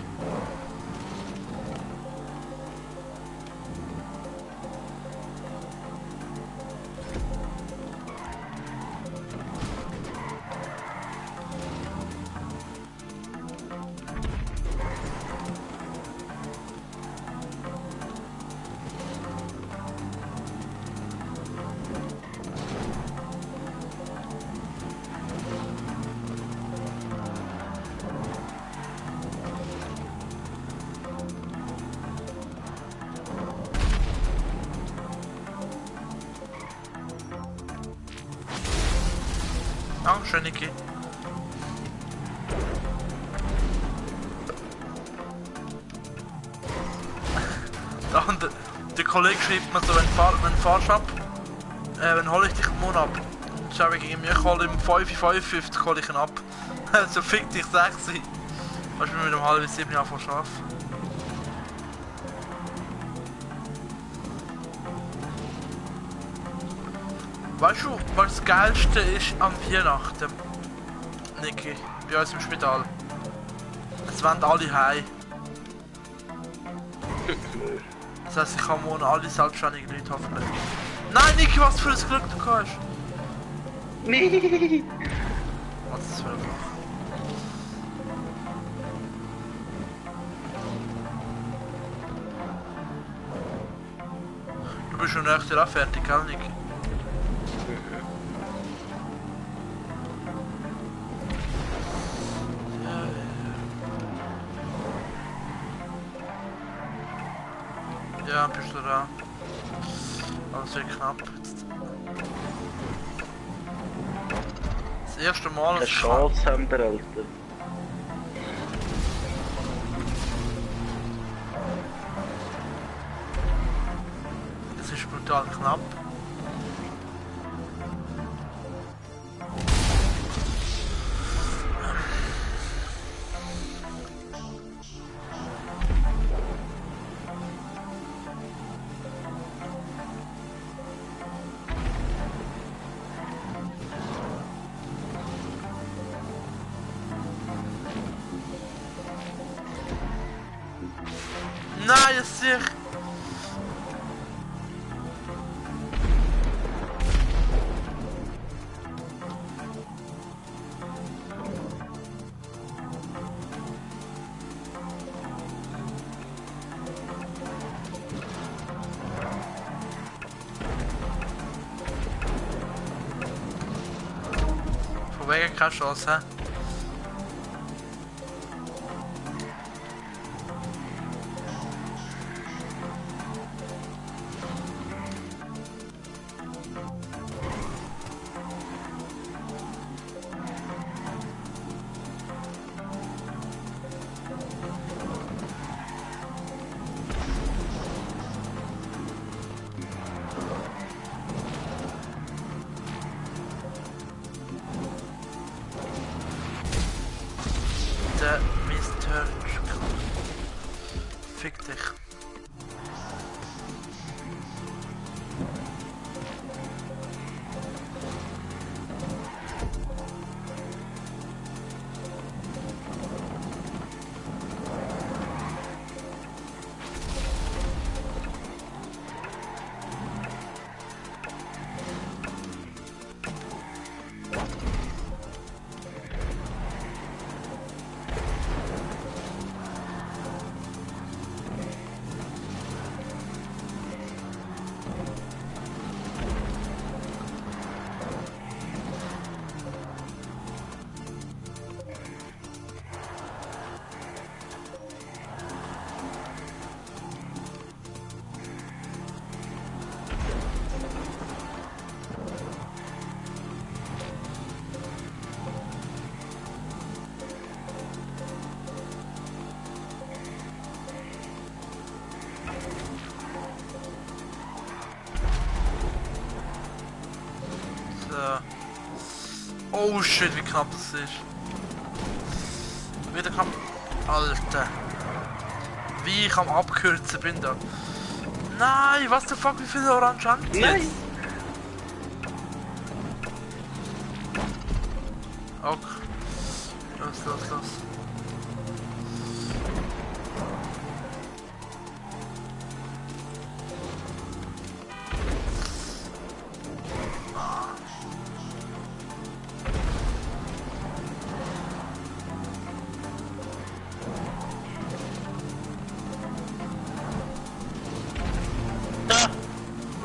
Dankeschön, Niki. Und der Kollege schreibt mir so, wenn du fahrst ab, dann hole ich dich morgen ab. Und schau ich gegen mich, ich hole ihm 5:55 hole ich ihn ab. So fick dich 6. Weißt du, mit um 6:30 anfangen zu arbeiten. Weißt du, was das Geilste ist am Weihnachten? Niki, bei uns im Spital. Es wollen alle heim. Das heisst, ich kann morgen alle selbstständigen Leute hoffentlich. Nein, Niki, was für ein Glück du hast! Nee! Was ist das für ein Glück? Du bist schon nächstes Jahr fertig, gell, Niki? Ja, bist du da? Aber sehr knapp jetzt. Das erste Mal. Eine Chance haben wir, Alter. Es ist brutal knapp. Nein, ist sicher. Von wegen keine Chance, hä? Der Mr. Fick dich. Oh shit, wie knapp das ist. Wieder knapp. Alter. Wie ich am Abkürzen bin da. Nein, was the fuck, wie viele Orange haben die Nein! jetzt? Ok. Los.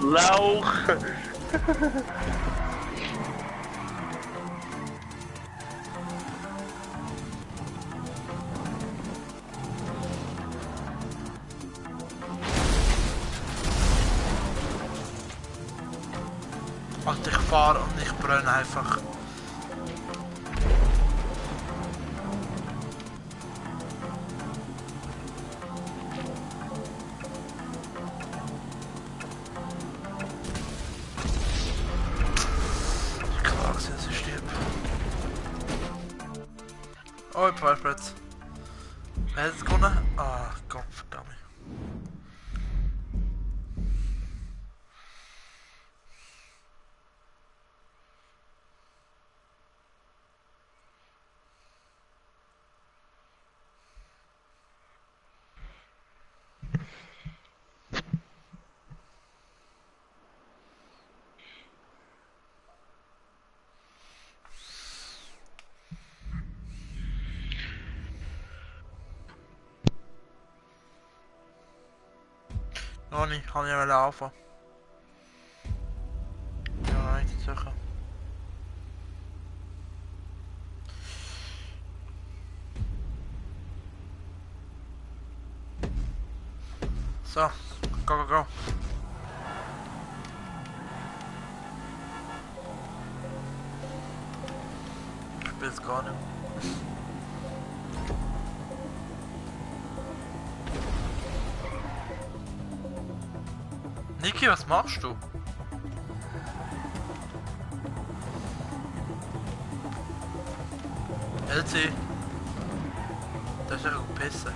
Lauch! Und ich fahre und ich brenne einfach. Oh, Pfeifplatz. Wer hat es gewonnen? Ah, Gott verdammt. Noch nicht, kann ich ja laufen. Ja, nein, die Sache. So, go. Ich spiel's gar nicht. Niki, was machst du? LC. Das ist ja ein Pisse.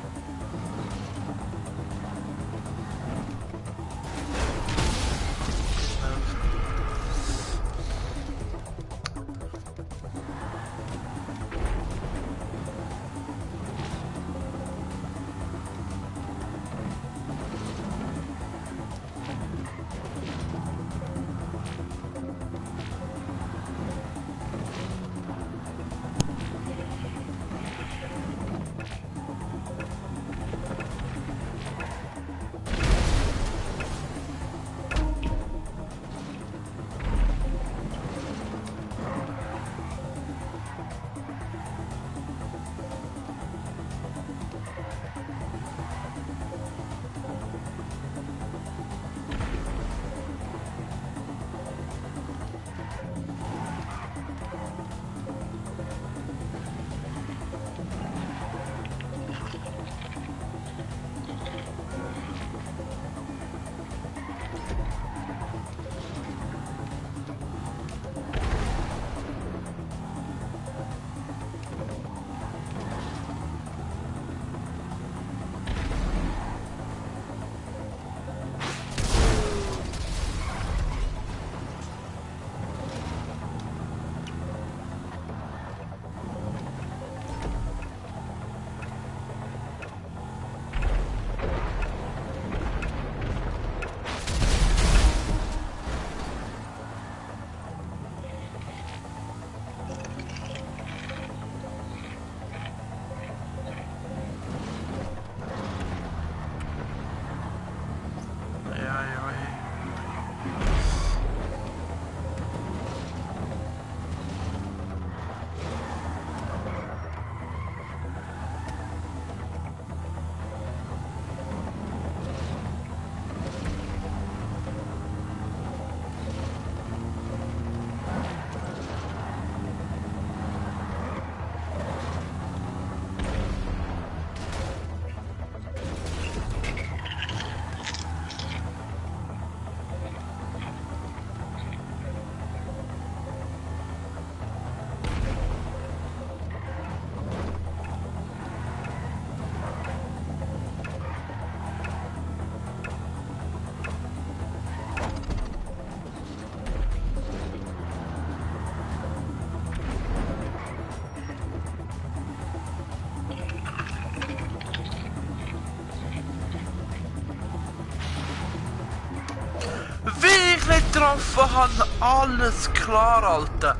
Getroffen haben, alles klar, Alter.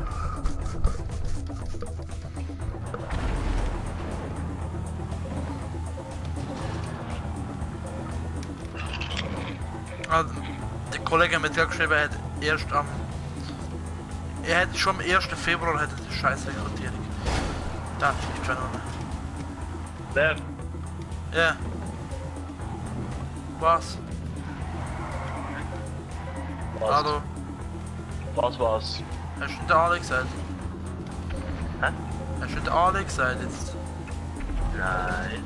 Also, der Kollege mit mir geschrieben hat, erst am... Er hätte schon am 1. Februar hätte die scheiß Rekrutierung. Da, ich schon noch. Wer? Ja. Was? Was? Hallo? Was? Hast du den Ale gesagt? Hä? Hast du den Ale gesagt jetzt? Nein.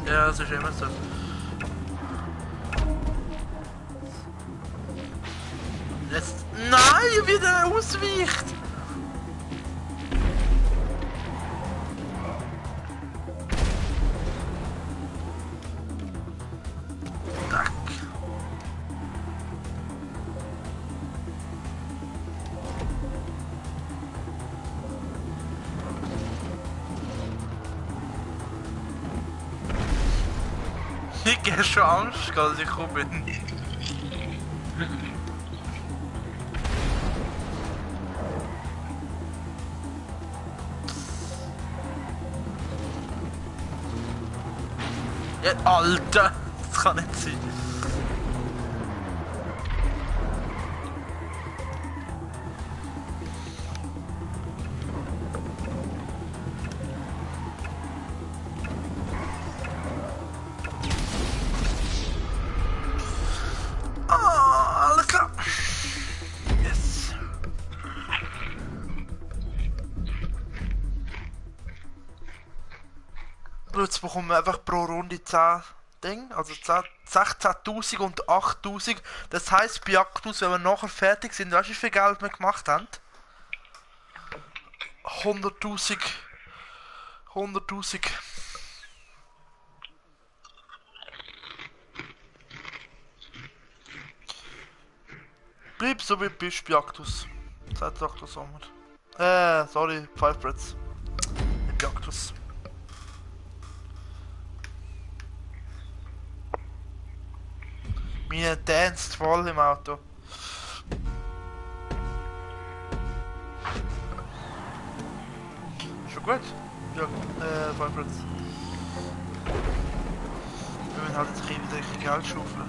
Ja, das ist immer so. Jetzt... Nein, wie der ausweicht! Ich hab schon Angst, als ich gekommen bin. Ja, Alter! Das kann nicht sein. Ah, alles klar. Yes. Jetzt bekommen wir einfach pro Runde 10 Ding, also 16.000 und 8.000. Das heisst bei Actus, wenn wir nachher fertig sind, weißt du wie viel Geld wir gemacht haben? 100.000. 100.000. Bleib so wie du bist bei Actus. Seit Actus Sommer. Sorry, Five Breads. Nicht bei Actus. Meine danced voll im Auto. Schon gut? Ja, Five Breads. Wir müssen halt jetzt wieder ein bisschen Geld schaufeln.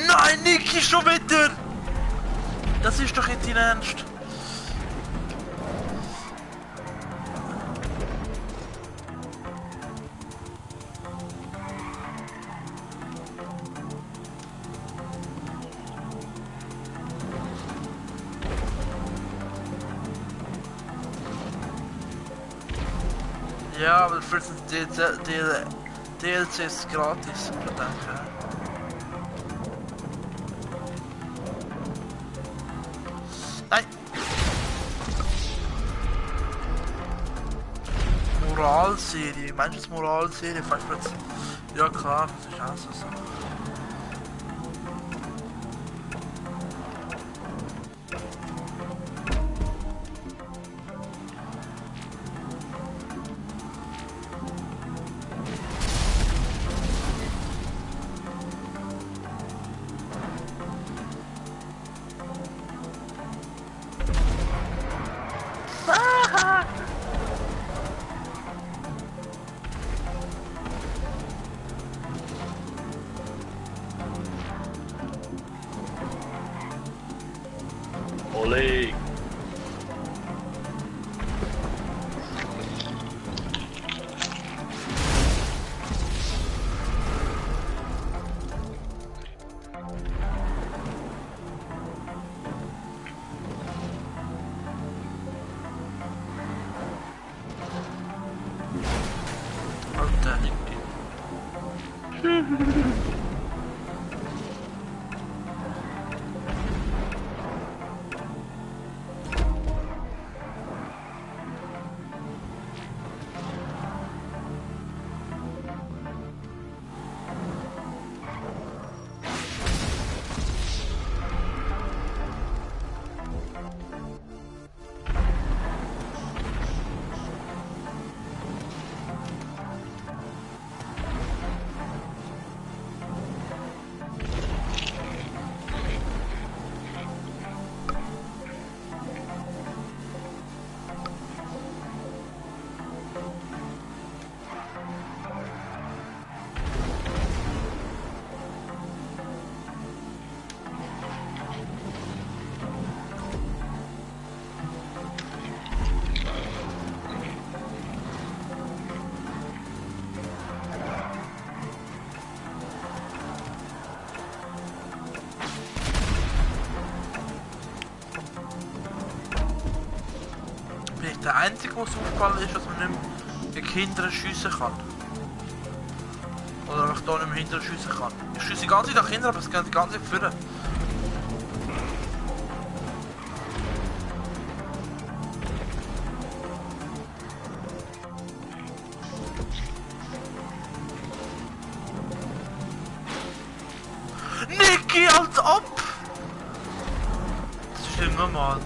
Nein, Niki, schon wieder! Das ist doch jetzt dein Ernst. Ja, aber für DLC ist gratis, ich denke. Nein! Moralserie, meinst du das Moralserie? Ja klar, das ist auch so Sache. Ole! Alter, Niki. Bin ich der Einzige, was aufgefallen ist, dass man nicht mehr gegen Kinder schiessen kann? Oder einfach da nicht mehr hinterher schiessen kann? Ich schiesse die ganze Zeit nach Kindern, aber es geht die ganze Zeit führen. Niki, als ob! Das ist nicht normal.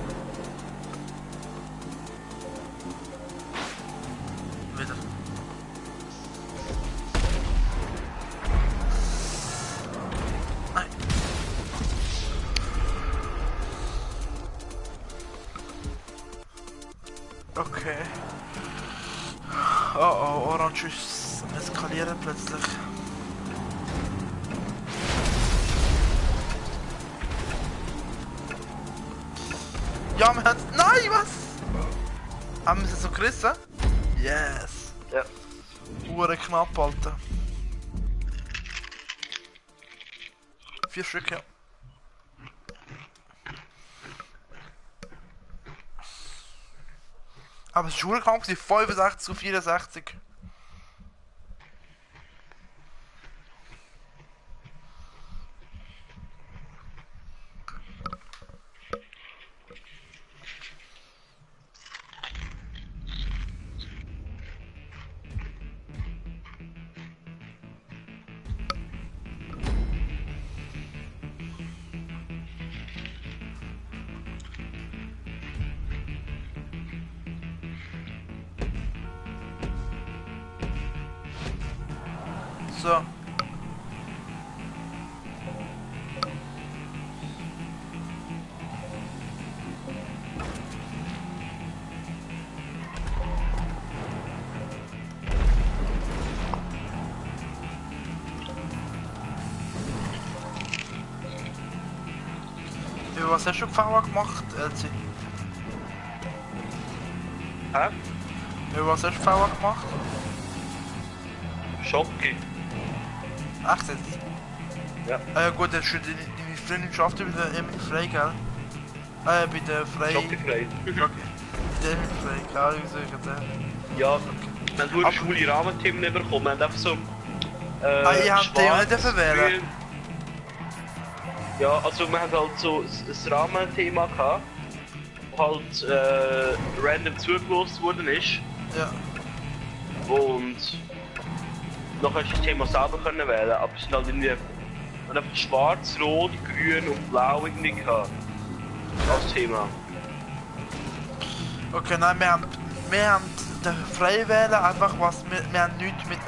Wieder. Okay. Oh oh, Orange ist am Eskalieren plötzlich. Ja, wir haben... Nein, was? Haben wir sie so gerissen? Yes. Ja. Hure knapp, Alter. 4 Stück, ja. Aber es ist hure knapp, 65 zu 64. So. Ja, was hast du gefahren gemacht, Elsie? Hä? Ja, was hast du gefahren gemacht? Schocke. Echt jetzt? Ja. Ah ja gut, hast du deine Freundin geschafft bei der Emily Frey, gell? Bei der Frey... Schocke frei. Okay. Bei der Emily Frey, klar, wie soll ich das sagen? Ja, wir haben nur schwule Rahmenthemen bekommen. Wir haben einfach so... ihr habt den nicht dürfen wählen? grün. Ja, also wir haben halt so ein Rahmenthema gehabt, wo halt random zugelost worden ist. Ja. Und nachher hast du das Thema selber können wählen, aber es sind halt irgendwie man hat einfach schwarz, rot, grün und blau irgendwie gehabt als Thema. Okay, nein, wir haben den frei wählen, einfach was wir haben nichts mit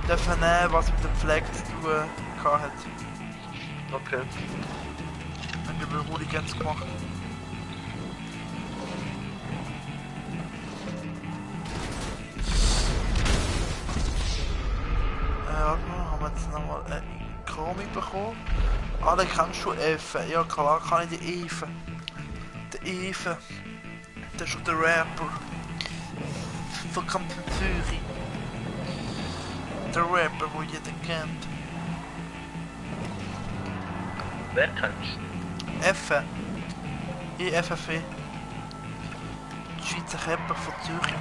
dürfen nehmen, was mit dem Flag zu tun gehabt hat. Okay. Haben wir bei Hooligans gemacht. Warte mal, haben wir jetzt nochmal eine Comic bekommen? Alle kennst du Efe? Ja klar, kann ich die Efe. Der Efe. Das ist schon der Rapper. Von Kanton Zürich. Der Rapper, den jeder kennt. Wer kennst du? Efe. EFFE. Schweizer Rapper von Zürich.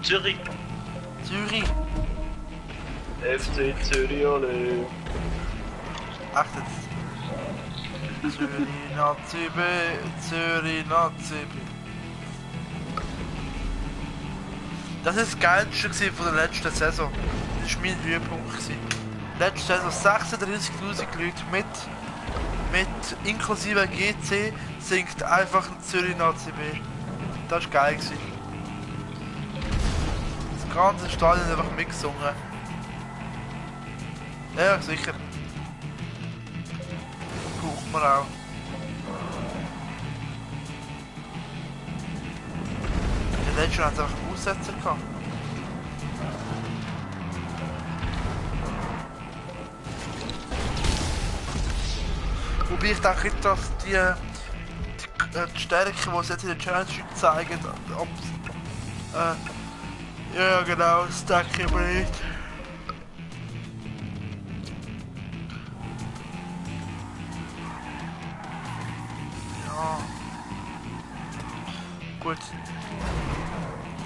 Zürich. Zürich. FC Zürich, ole. Echt jetzt. Zürich Nazi B. Zürich Nazi B. Das ist das Geilste gewesen von der letzten Saison. Das war mein Höhepunkt gewesen. Letzte Saison 36.000 Leute mit inklusive GC singt einfach ein Zürich Nazi B. Das war geil gewesen. Das ganze Stadion einfach mitgesungen. Ja, sicher. Braucht man auch. In der letzten hat es einfach einen Aussetzer gehabt. Wobei ich denke nicht, dass die Stärke, die sie jetzt in der Challenge zeigen, ob ja genau, das denke ich mir nicht. Ja. Gut.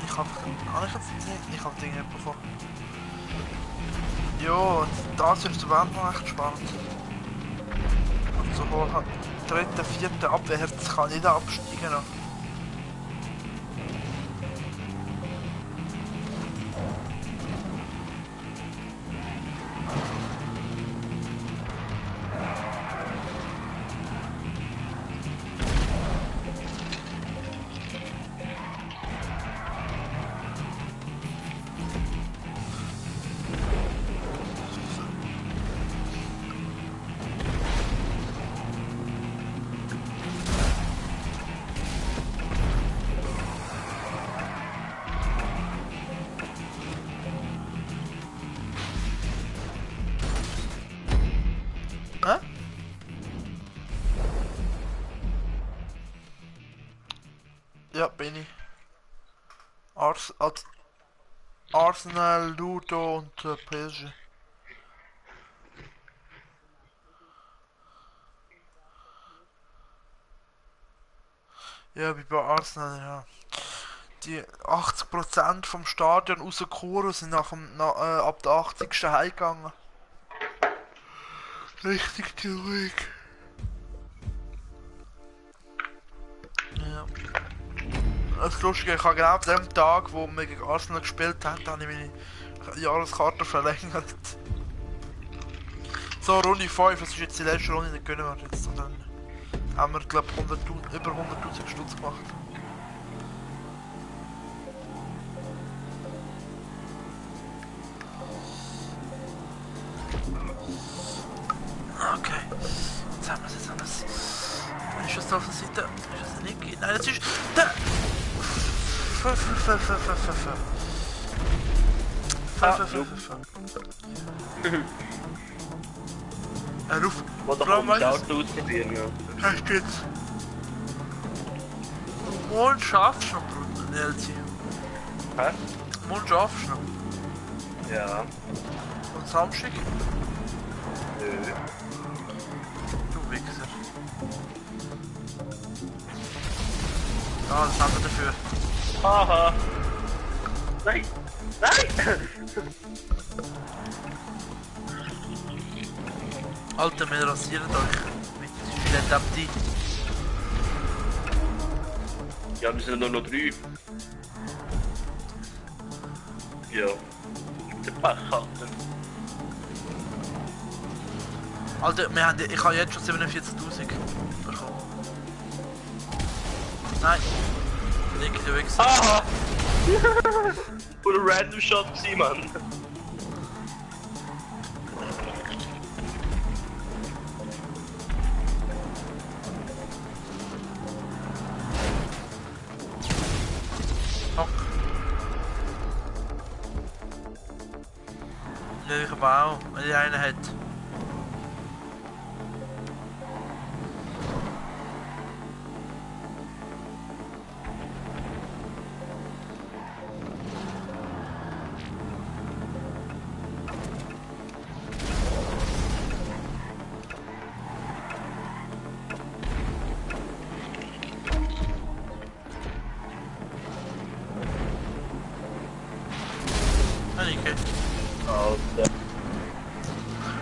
Ich habe Dinge bekommen. Ja, das ist der Wand noch echt spannend. Und so halt 3., 4. abwärts kann jeder absteigen noch. Arsenal, Ludo und PSG. Ja, wie bei Arsenal, ja. Die 80% vom Stadion außer Choro sind ab der 80. heimgegangen. Richtig traurig. Ja. Das Lustige, ich habe genau an dem Tag, wo wir gegen Arsenal gespielt haben, habe ich meine Jahreskarte verlängert. So, Runde 5, das ist jetzt die letzte Runde, dann gönnen wir jetzt. Und dann haben wir, glaube ich, über 100.000 Stutz gemacht. Okay, jetzt haben wir es, Ist das da auf der Seite? Ist das der Niki? Nein, das ist der... Ruf. Wat toch om zout ausprobieren, ja. Echt geht's. Morgen schaffst du noch, Bruder, LC. Hä? Morgen schaffst du noch. Ja. Und Samstag? Nö. Du Wichser. Ja, das haben wir dafür. Haha. Nein! Nein! Alter, wir rasieren euch. Mit viel Adapti. Ja, wir sind nur noch 3. Ja. Der Pech hatte. Alter, ich habe jetzt schon 47.000 bekommen. Nein. Nicky, du Wichser. Haha! Oder random Shot gewesen, Mann. Hock. Ja, ich aber auch, wenn ich einen hat. Alter.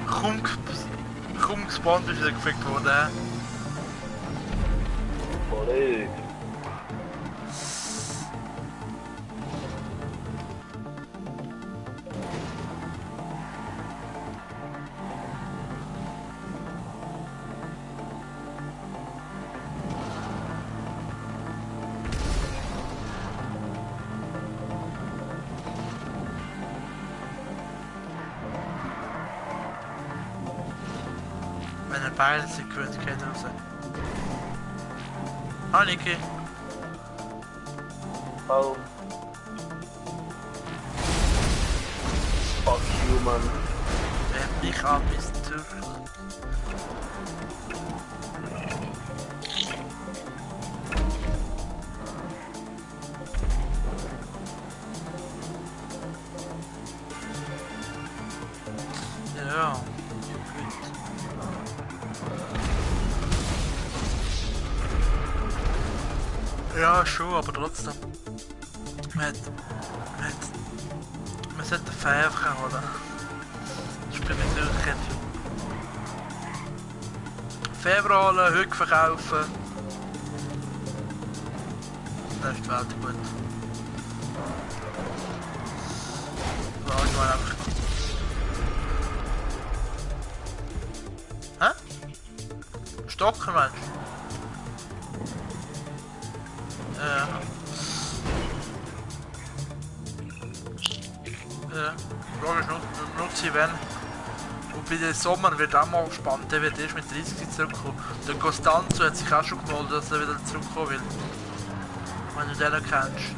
Kaum gespawnt ist er gefickt worden. Kollege. Wenn er beide Sequenzkeit raus. Ah, Niki. Oh. Fuck you, Mann. Wer mich an ist durch. Ja. Ja, schon, aber trotzdem. Man sollte den Fähig holen. Das spielt mir natürlich kein Fähig holen, Hück verkaufen. Das ist die Welt gut. Warte mal einfach. Hä? Stocken, Mensch? Ja. Die Frage ist, nutze ich wenn. Und bei den Sommer wird auch mal spannend, der wird erst mit 30 zurückkommen. Der Costanzo hat sich auch schon gemeldet, dass er wieder zurückkommen will. Wenn du den noch kennst.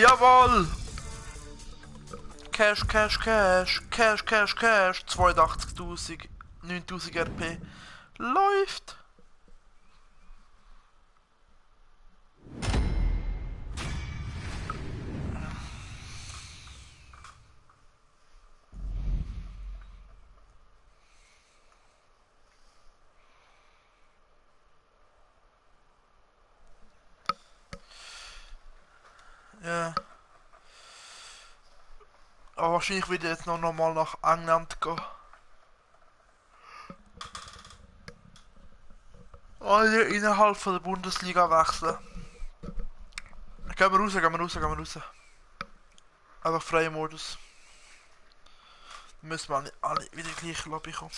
Jawohl! Cash, Cash, Cash, Cash, Cash, Cash, 82.000, 9.000 RP. Läuft! Ja. Aber wahrscheinlich würde ich jetzt noch mal nach England gehen. Oder innerhalb von der Bundesliga wechseln. Gehen wir raus, gehen wir raus, gehen wir raus. Einfach freier Modus. Dann müssen wir alle wieder gleich Lobby kommen.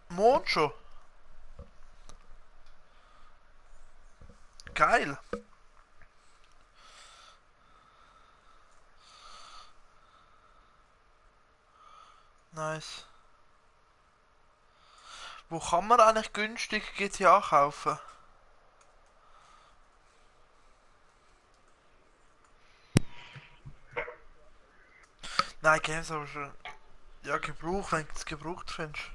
Mond schon. Geil. Nice. Wo kann man eigentlich günstig GTA kaufen? Nein, Games aber schon. Ja, Gebrauch, wenn du es gebraucht findest.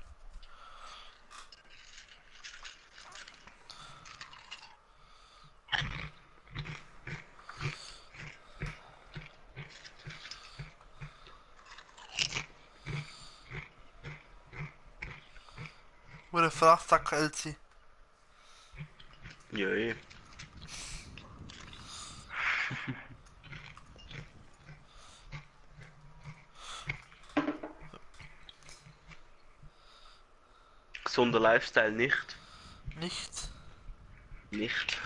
Wo der Frachtsack LC. Ja, eh. Gesunder Lifestyle nicht. Nicht. Nicht.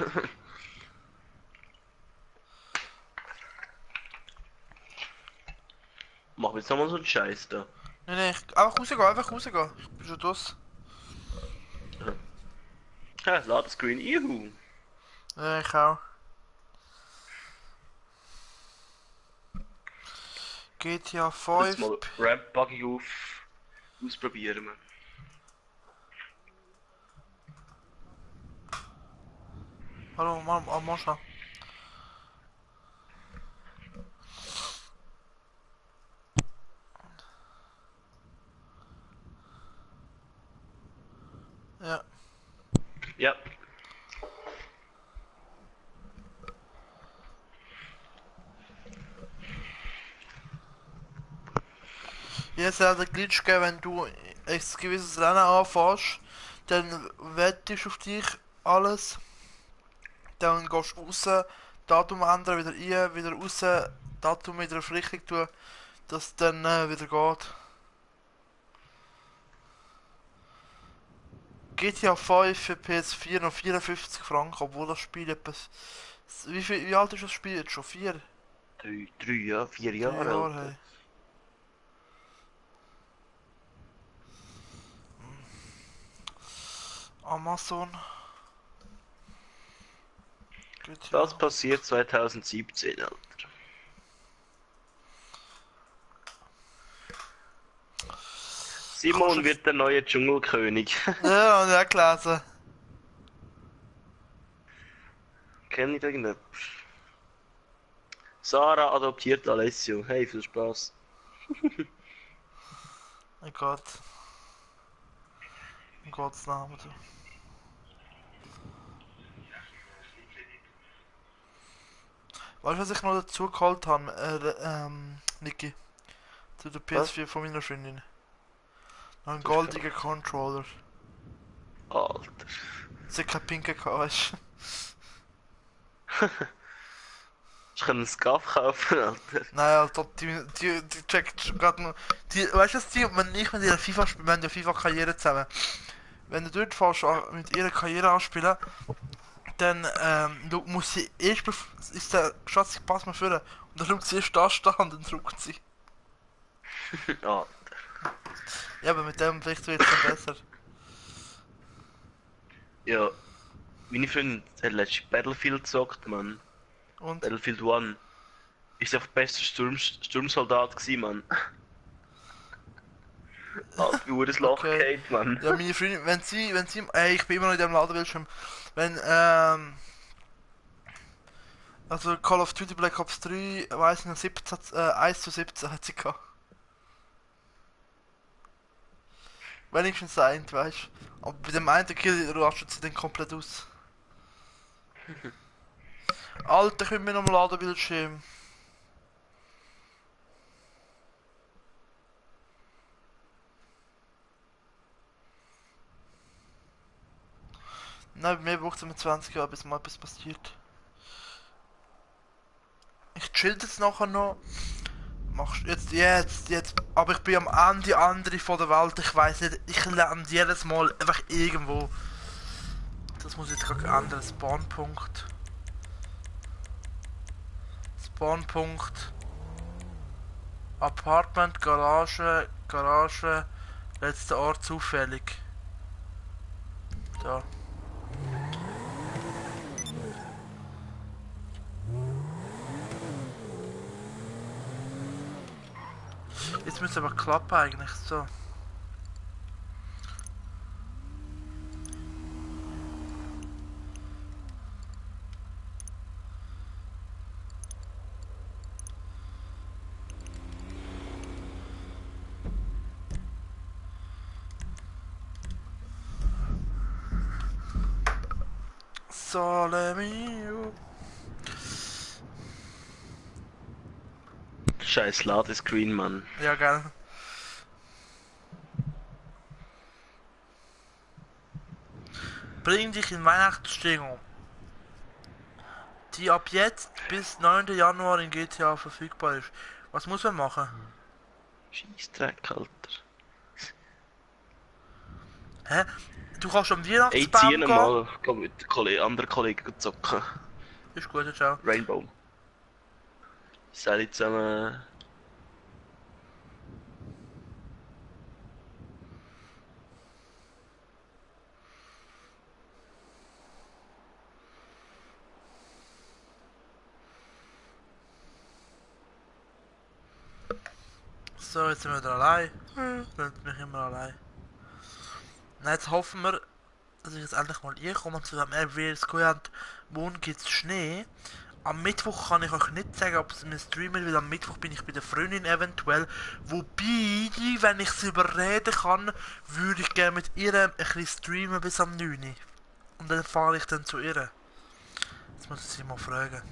Machen wir jetzt nochmal so einen Scheiß da. Nein, einfach rausgehen, einfach rausgehen. Ich bin schon durch. Ja, Ladescreen, juhu. Ja, ich auch. GTA Jetzt 5. mal Ramp Buggy auf. Ausprobieren wir. Hallo, mal schnell. Ja. Ja. Jetzt hat der Glitch gegeben, wenn du ein gewisses Rennen anfährst, dann wettest auf dich alles. Dann gehst du raus, Datum ändern, wieder rein, wieder raus, Datum wieder auf richtig tun, dass es dann wieder geht. GTA 5 für PS4 noch 54 Franken, obwohl das Spiel etwas... Wie alt ist das Spiel jetzt schon? 4? 3 Jahre, 4 3 Jahre Jahre, alt. hey. Amazon. GTA. Das passiert 2017, Alter. Simon wird der neue Dschungelkönig. Ja, und ja, gelesen. Kenn ich irgendjemand? Sarah adoptiert Alessio. Hey, viel Spaß. Mein Gott. In Gottes Namen, du. Weißt du, was ich noch dazu geholt habe, Niki? Zu der PS4 von meiner Freundin. Noch ein goldiger Controller. Alter. Sie hat keinen pinken gehabt, weißt du? Ich kann einen Scuff kaufen, Alter. Nein, Alter, die checkt gerade noch. Weißt du, wenn ich mit ihrer FIFA spiele, wir haben ja FIFA-Karriere zusammen. Wenn du dort fährst, mit ihrer Karriere anspielen, dann du musst sie erst, ist der Schatz, ich pass mal vor. Und dann schaut sie erst da stehen und dann drückt sie. Alter. Ja, aber mit dem vielleicht wird es dann besser. Ja. Meine Freundin hat letztens Battlefield gezockt, Mann. Und? Battlefield 1. Ist einfach der beste Sturmsoldat gewesen, Mann. Alter, wie wurde das Loch Okay. geht, Mann. Ja, meine Freundin, wenn sie, ey, ich bin immer noch in dem Ladebildschirm. Wenn, also Call of Duty Black Ops 3, weiß ich noch, 17, 1 zu 17 hat sie gehabt. Wenigstens ein, weißt du. Aber bei dem einen Kill rastet sie dann komplett aus. Alter, können wir noch mal Ladebildschirm? Nein, bei mir braucht es immer 20 Jahre, bis mal etwas passiert. Ich chill jetzt nachher noch. Machst jetzt. Aber ich bin am Ende andere von der Welt. Ich weiß nicht, ich lande jedes Mal einfach irgendwo. Das muss jetzt gerade ändern. Spawnpunkt. Spawnpunkt. Apartment, Garage. Letzter Ort zufällig. Da. Jetzt müsste aber klappen eigentlich, so. Sole mio. Scheiß Ladescreen, Mann. Ja, geil. Bring dich in Weihnachtsstimmung, die ab jetzt bis 9. Januar in GTA verfügbar ist. Was muss man machen? Scheissdreck, Alter. Hä? Du kannst am Ey, Weihnachtsbaum zieh gehen? mal. Komm mit anderen Kollegen zocken. Ist gut, ciao. Rainbow. Sally zusammen. So, jetzt sind wir wieder allein. Lässt mich immer allein. Na, jetzt hoffen wir, dass ich jetzt endlich mal komme und zu dem RWS gehört, morgen gibt es Schnee. Am Mittwoch kann ich euch nicht sagen, ob es mir streamen, weil am Mittwoch bin ich bei der Freundin eventuell. Wobei, wenn ich sie überreden kann, würde ich gerne mit ihr ein bisschen streamen bis am 9. Und dann fahre ich dann zu ihr. Jetzt muss ich sie mal fragen.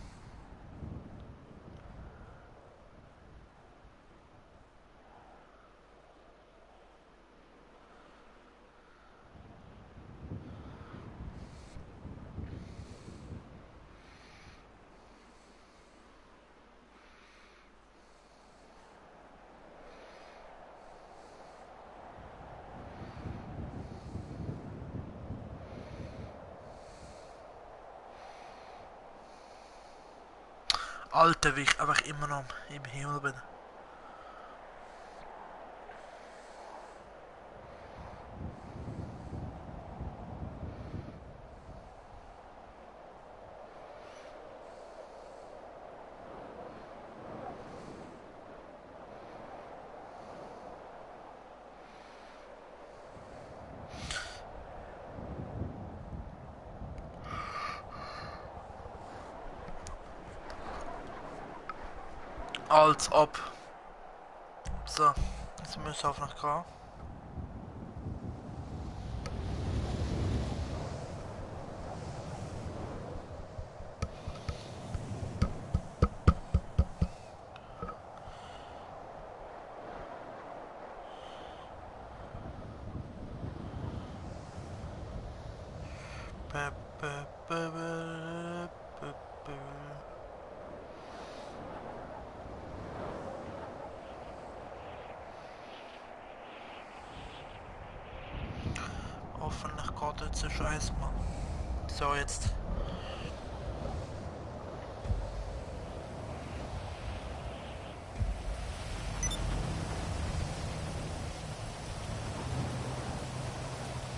Alter, wie ich einfach immer noch im Himmel bin. Als ob. So, jetzt müssen wir auf nach K. Hoffentlich geht jetzt der Scheiß mal. So, jetzt.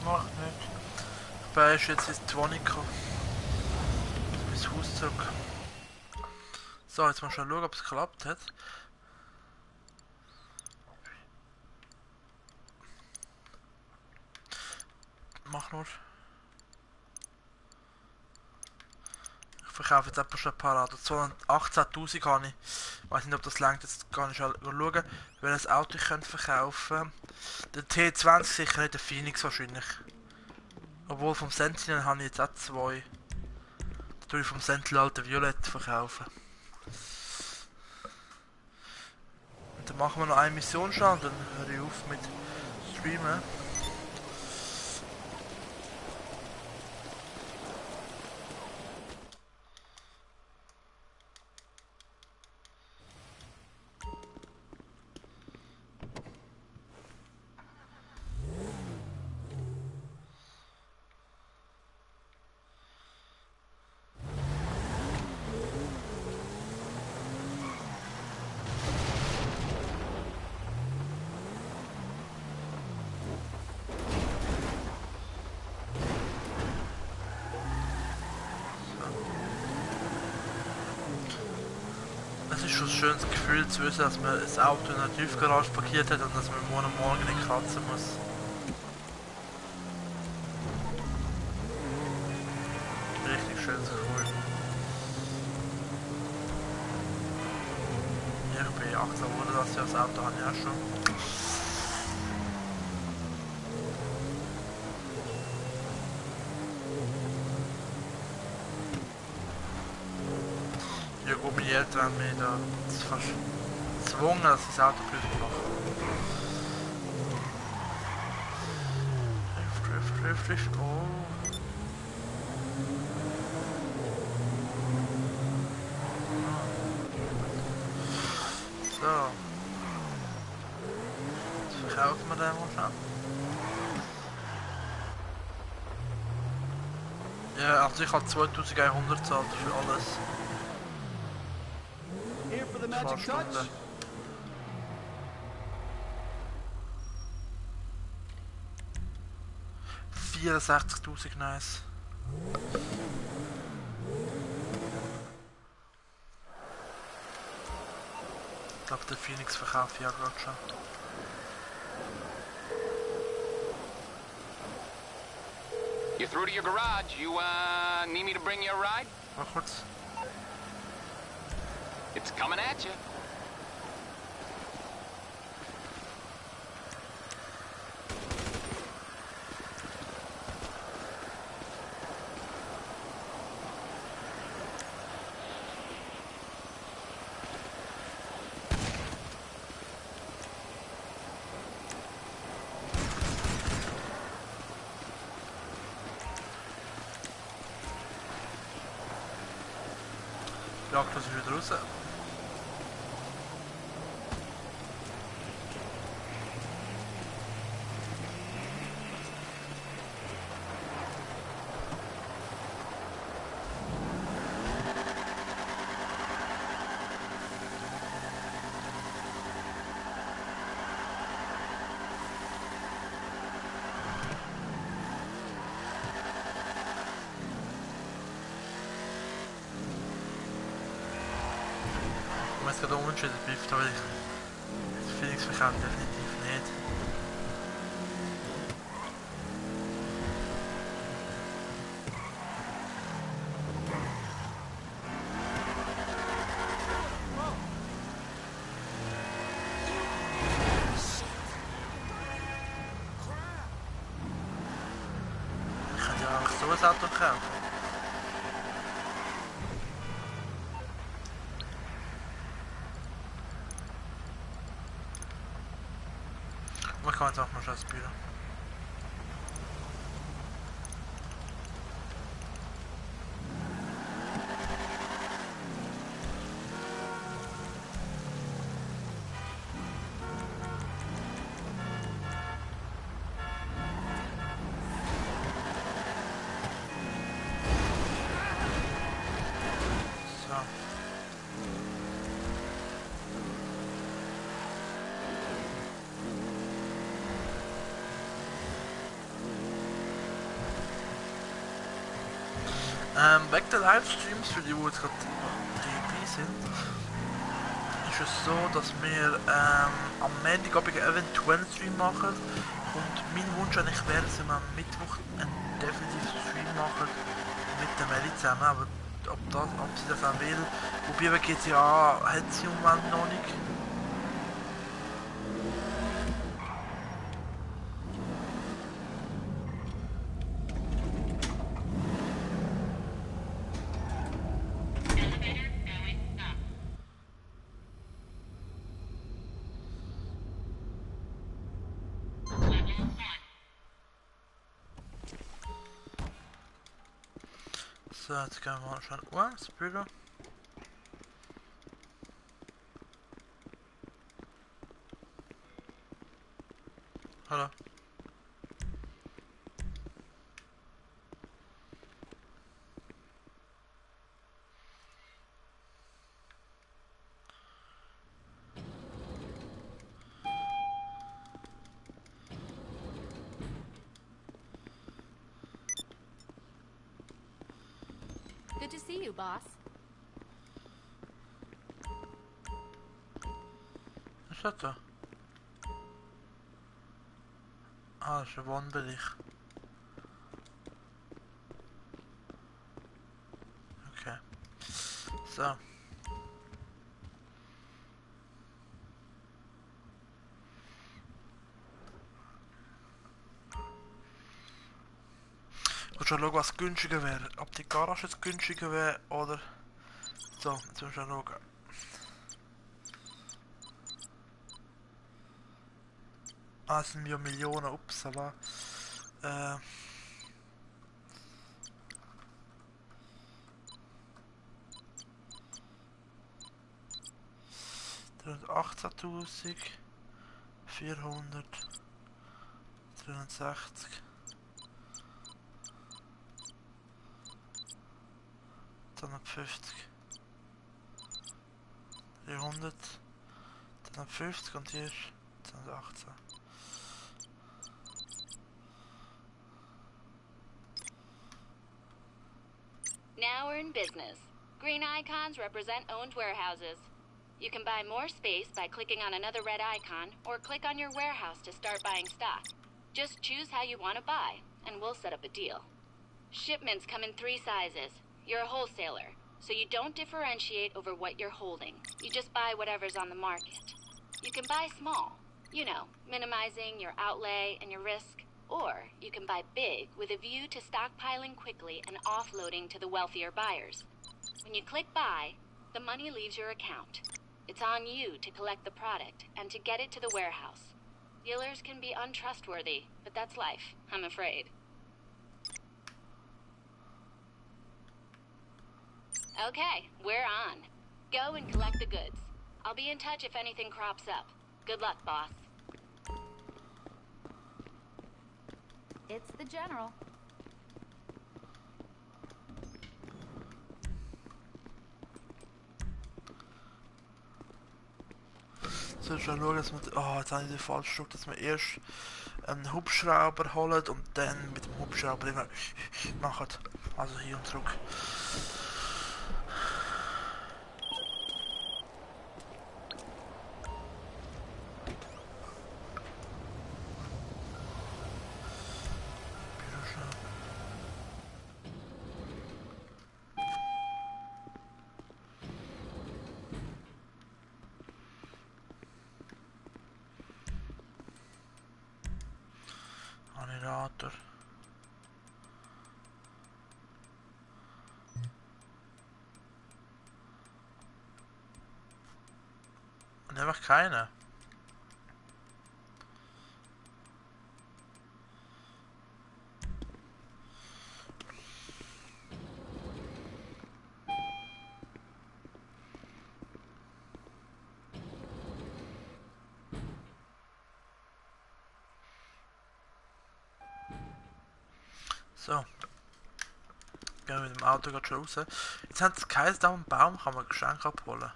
Macht nicht. Dabei ist jetzt ins Twonica. Bis Haus zurück. So, jetzt mal schon schauen, ob es geklappt hat. Mach nur. Ich verkaufe jetzt etwa schon ein paar Autos. 218.000 habe ich. Ich weiß nicht, ob das langt, jetzt gar nicht schauen, welches Auto ich könnte verkaufen. Der T20 sicher nicht, der Phoenix wahrscheinlich. Obwohl vom Sentinel habe ich jetzt auch zwei. tue ich vom Sentinel alte Violett verkaufen. Und dann machen wir noch eine Mission schon und dann höre ich auf mit Streamen. Es ist schon ein schönes Gefühl zu wissen, dass man das Auto in der Tiefgarage parkiert hat und dass man morgen nicht kratzen muss. Richtig schönes Gefühl. Ich bin 18 wurde das Jahr, das Auto habe ich auch schon. Ja gut, meine Eltern haben mich da fast gezwungen, dass ich das Auto prüfen mache. Drift, oh. So. Jetzt verkaufen wir den mal schnell. Ja, also ich habe 2100 gezahlt für alles. Here for the magic touch. 64.000 nice. Ich glaube, der Phoenix verkauft ja gerade schon. You're through to your garage. You, need me to bring you a ride? Mal kurz. It's coming at you. Ja, das ist wieder raus. Ich weiß gerade unentschieden bleibt, aber ich Phoenix verkauft definitiv nicht. Ich könnte ja einfach so ein Auto kaufen. Man kann jetzt auch mal schon spielen. So. Wegen der Livestreams, für die jetzt gerade dabei sind, ist es so, dass wir am Montag einen eventuellen Stream machen. Und mein Wunsch eigentlich wäre, dass wir am Mittwoch einen definitiven Stream machen mit der Melli zusammen. Aber ob sie das auch will, wobei bei GTA hat sie im Moment noch nicht. So, jetzt gehen wir mal schon ins Büro. Hallo. Good to see you, boss. Was ist das da? Ah, das ist ein Wohnbereich. Okay. So. Ich muss schon schauen, was günstiger wäre. Ob die Garage jetzt günstiger wäre oder... So, jetzt müssen wir schon schauen. Ah, es sind ja Millionen, upsala. 18.000, 400, 360, 250, 300, 250 und hier 218. Now we're in business. Green icons represent owned warehouses. You can buy more space by clicking on another red icon, or click on your warehouse to start buying stock. Just choose how you want to buy, and we'll set up a deal. Shipments come in 3 sizes. You're a wholesaler, so you don't differentiate over what you're holding. You just buy whatever's on the market. You can buy small, you know, minimizing your outlay and your risk. Or you can buy big with a view to stockpiling quickly and offloading to the wealthier buyers. When you click buy, the money leaves your account. It's on you to collect the product and to get it to the warehouse. Dealers can be untrustworthy, but that's life, I'm afraid. Okay, we're on. Go and collect the goods. I'll be in touch if anything crops up. Good luck, boss. It's the general. So, schon schauen, dass wir... Oh, jetzt habe ich den falschen Druck, dass wir erst einen Hubschrauber holen und dann mit dem Hubschrauber immer machen. Also hier und zurück. Generator. Und einfach keine. So. Gehen wir mit dem Auto gerade schon raus. Jetzt haben sie keinen da am Baum, kann man ein Geschenk abholen.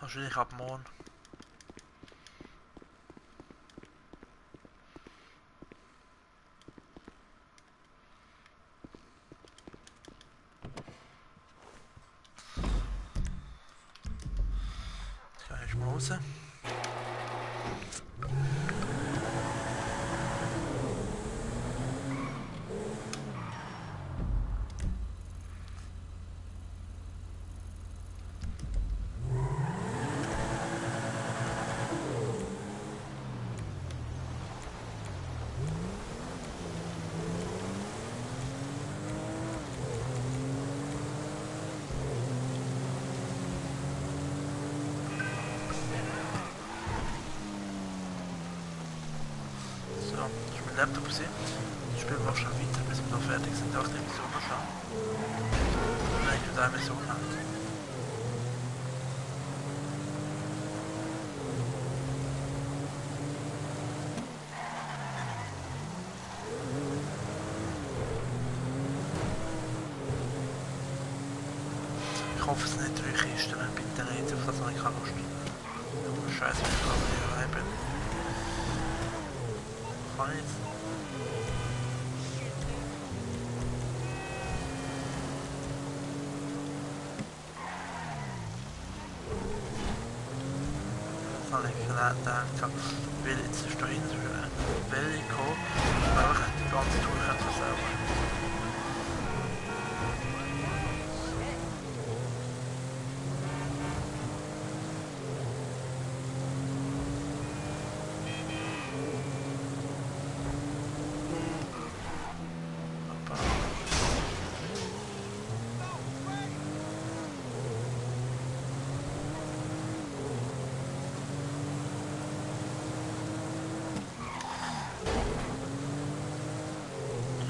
Wahrscheinlich ab morgen. Jetzt gehe ich mal raus. Laptop gesehen. Das Spiel war auch schon weiter, bis wir noch fertig sind. 8 Missionen schon. Nein, nur 3 Missionen halt. Ich hoffe, es sind nicht 3 Kisten, bitte nicht, auf das habe ich keine Lust. Scheiße, wenn ich gerade hier rein bin. Kann ich jetzt? Das habe ich gedacht, weil jetzt ist da hinten so eine Welle gekommen, aber ich hätte die ganze Tour selber.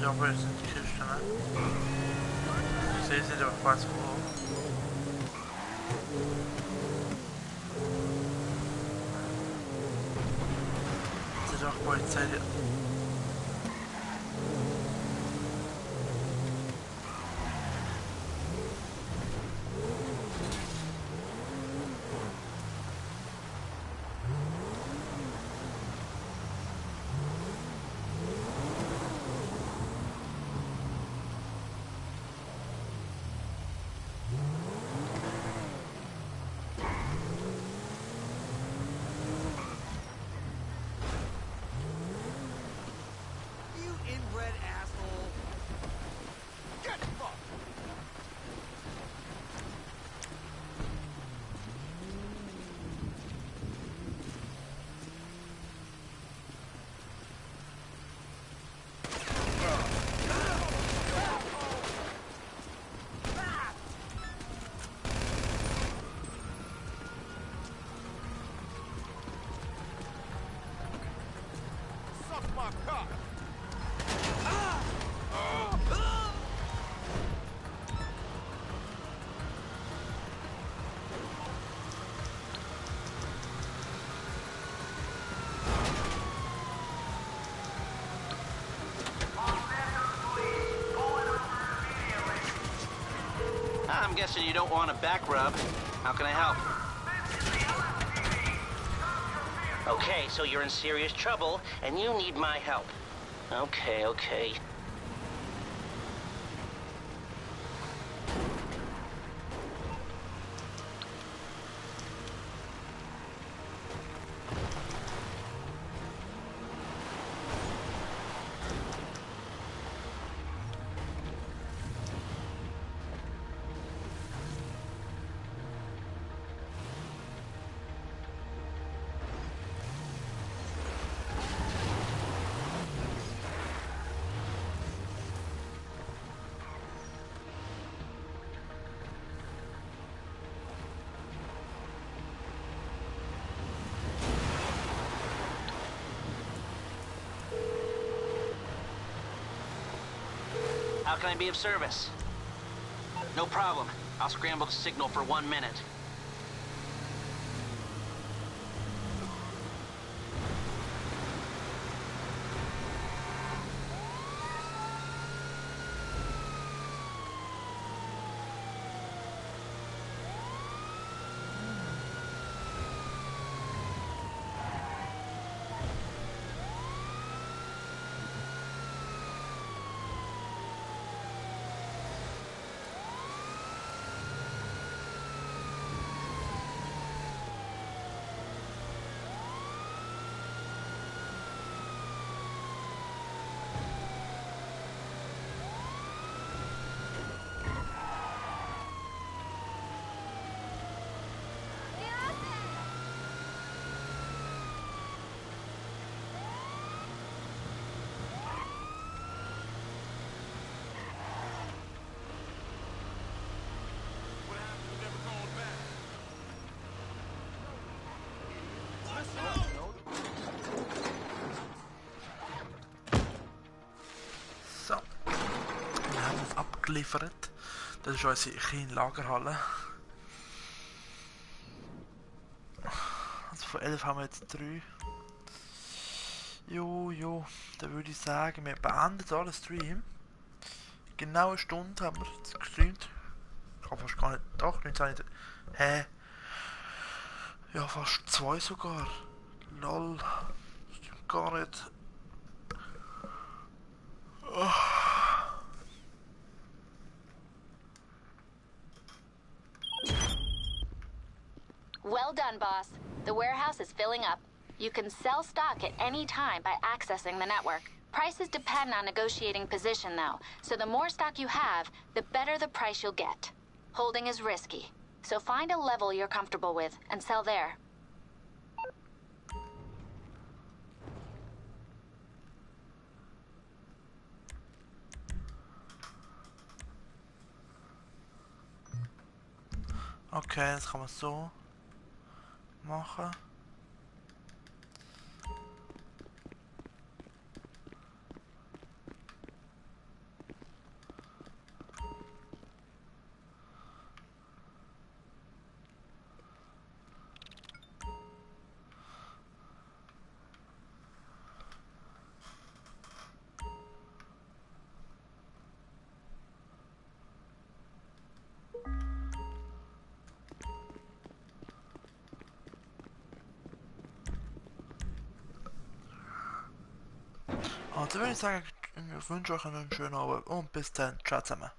Ja, aber jetzt sind die Kisten, ne? Ich sehe sie doch fast vor. Das ist auch Polizei. I'm guessing you don't want a back rub. How can I help? Okay, so you're in serious trouble, and you need my help. Okay. How can I be of service? No problem. I'll scramble the signal for 1 minute. geliefert. Das ist unsere kleine Lagerhalle. Also von 11 haben wir jetzt 3. Jo, dann würde ich sagen, wir beenden hier den Stream. Genau eine Stunde haben wir jetzt gestreamt. Ich kann fast gar nicht, doch, 19. Hä? Ja, fast 2 sogar. Lol. Stimmt gar nicht. Oh. Well done, boss. The warehouse is filling up. You can sell stock at any time by accessing the network. Prices depend on negotiating position, though, so the more stock you have, the better the price you'll get. Holding is risky, so find a level you're comfortable with and sell there. Okay, das kann man so machen. Also würde ich sagen, ich wünsche euch einen schönen Abend und bis dann. Ciao zusammen.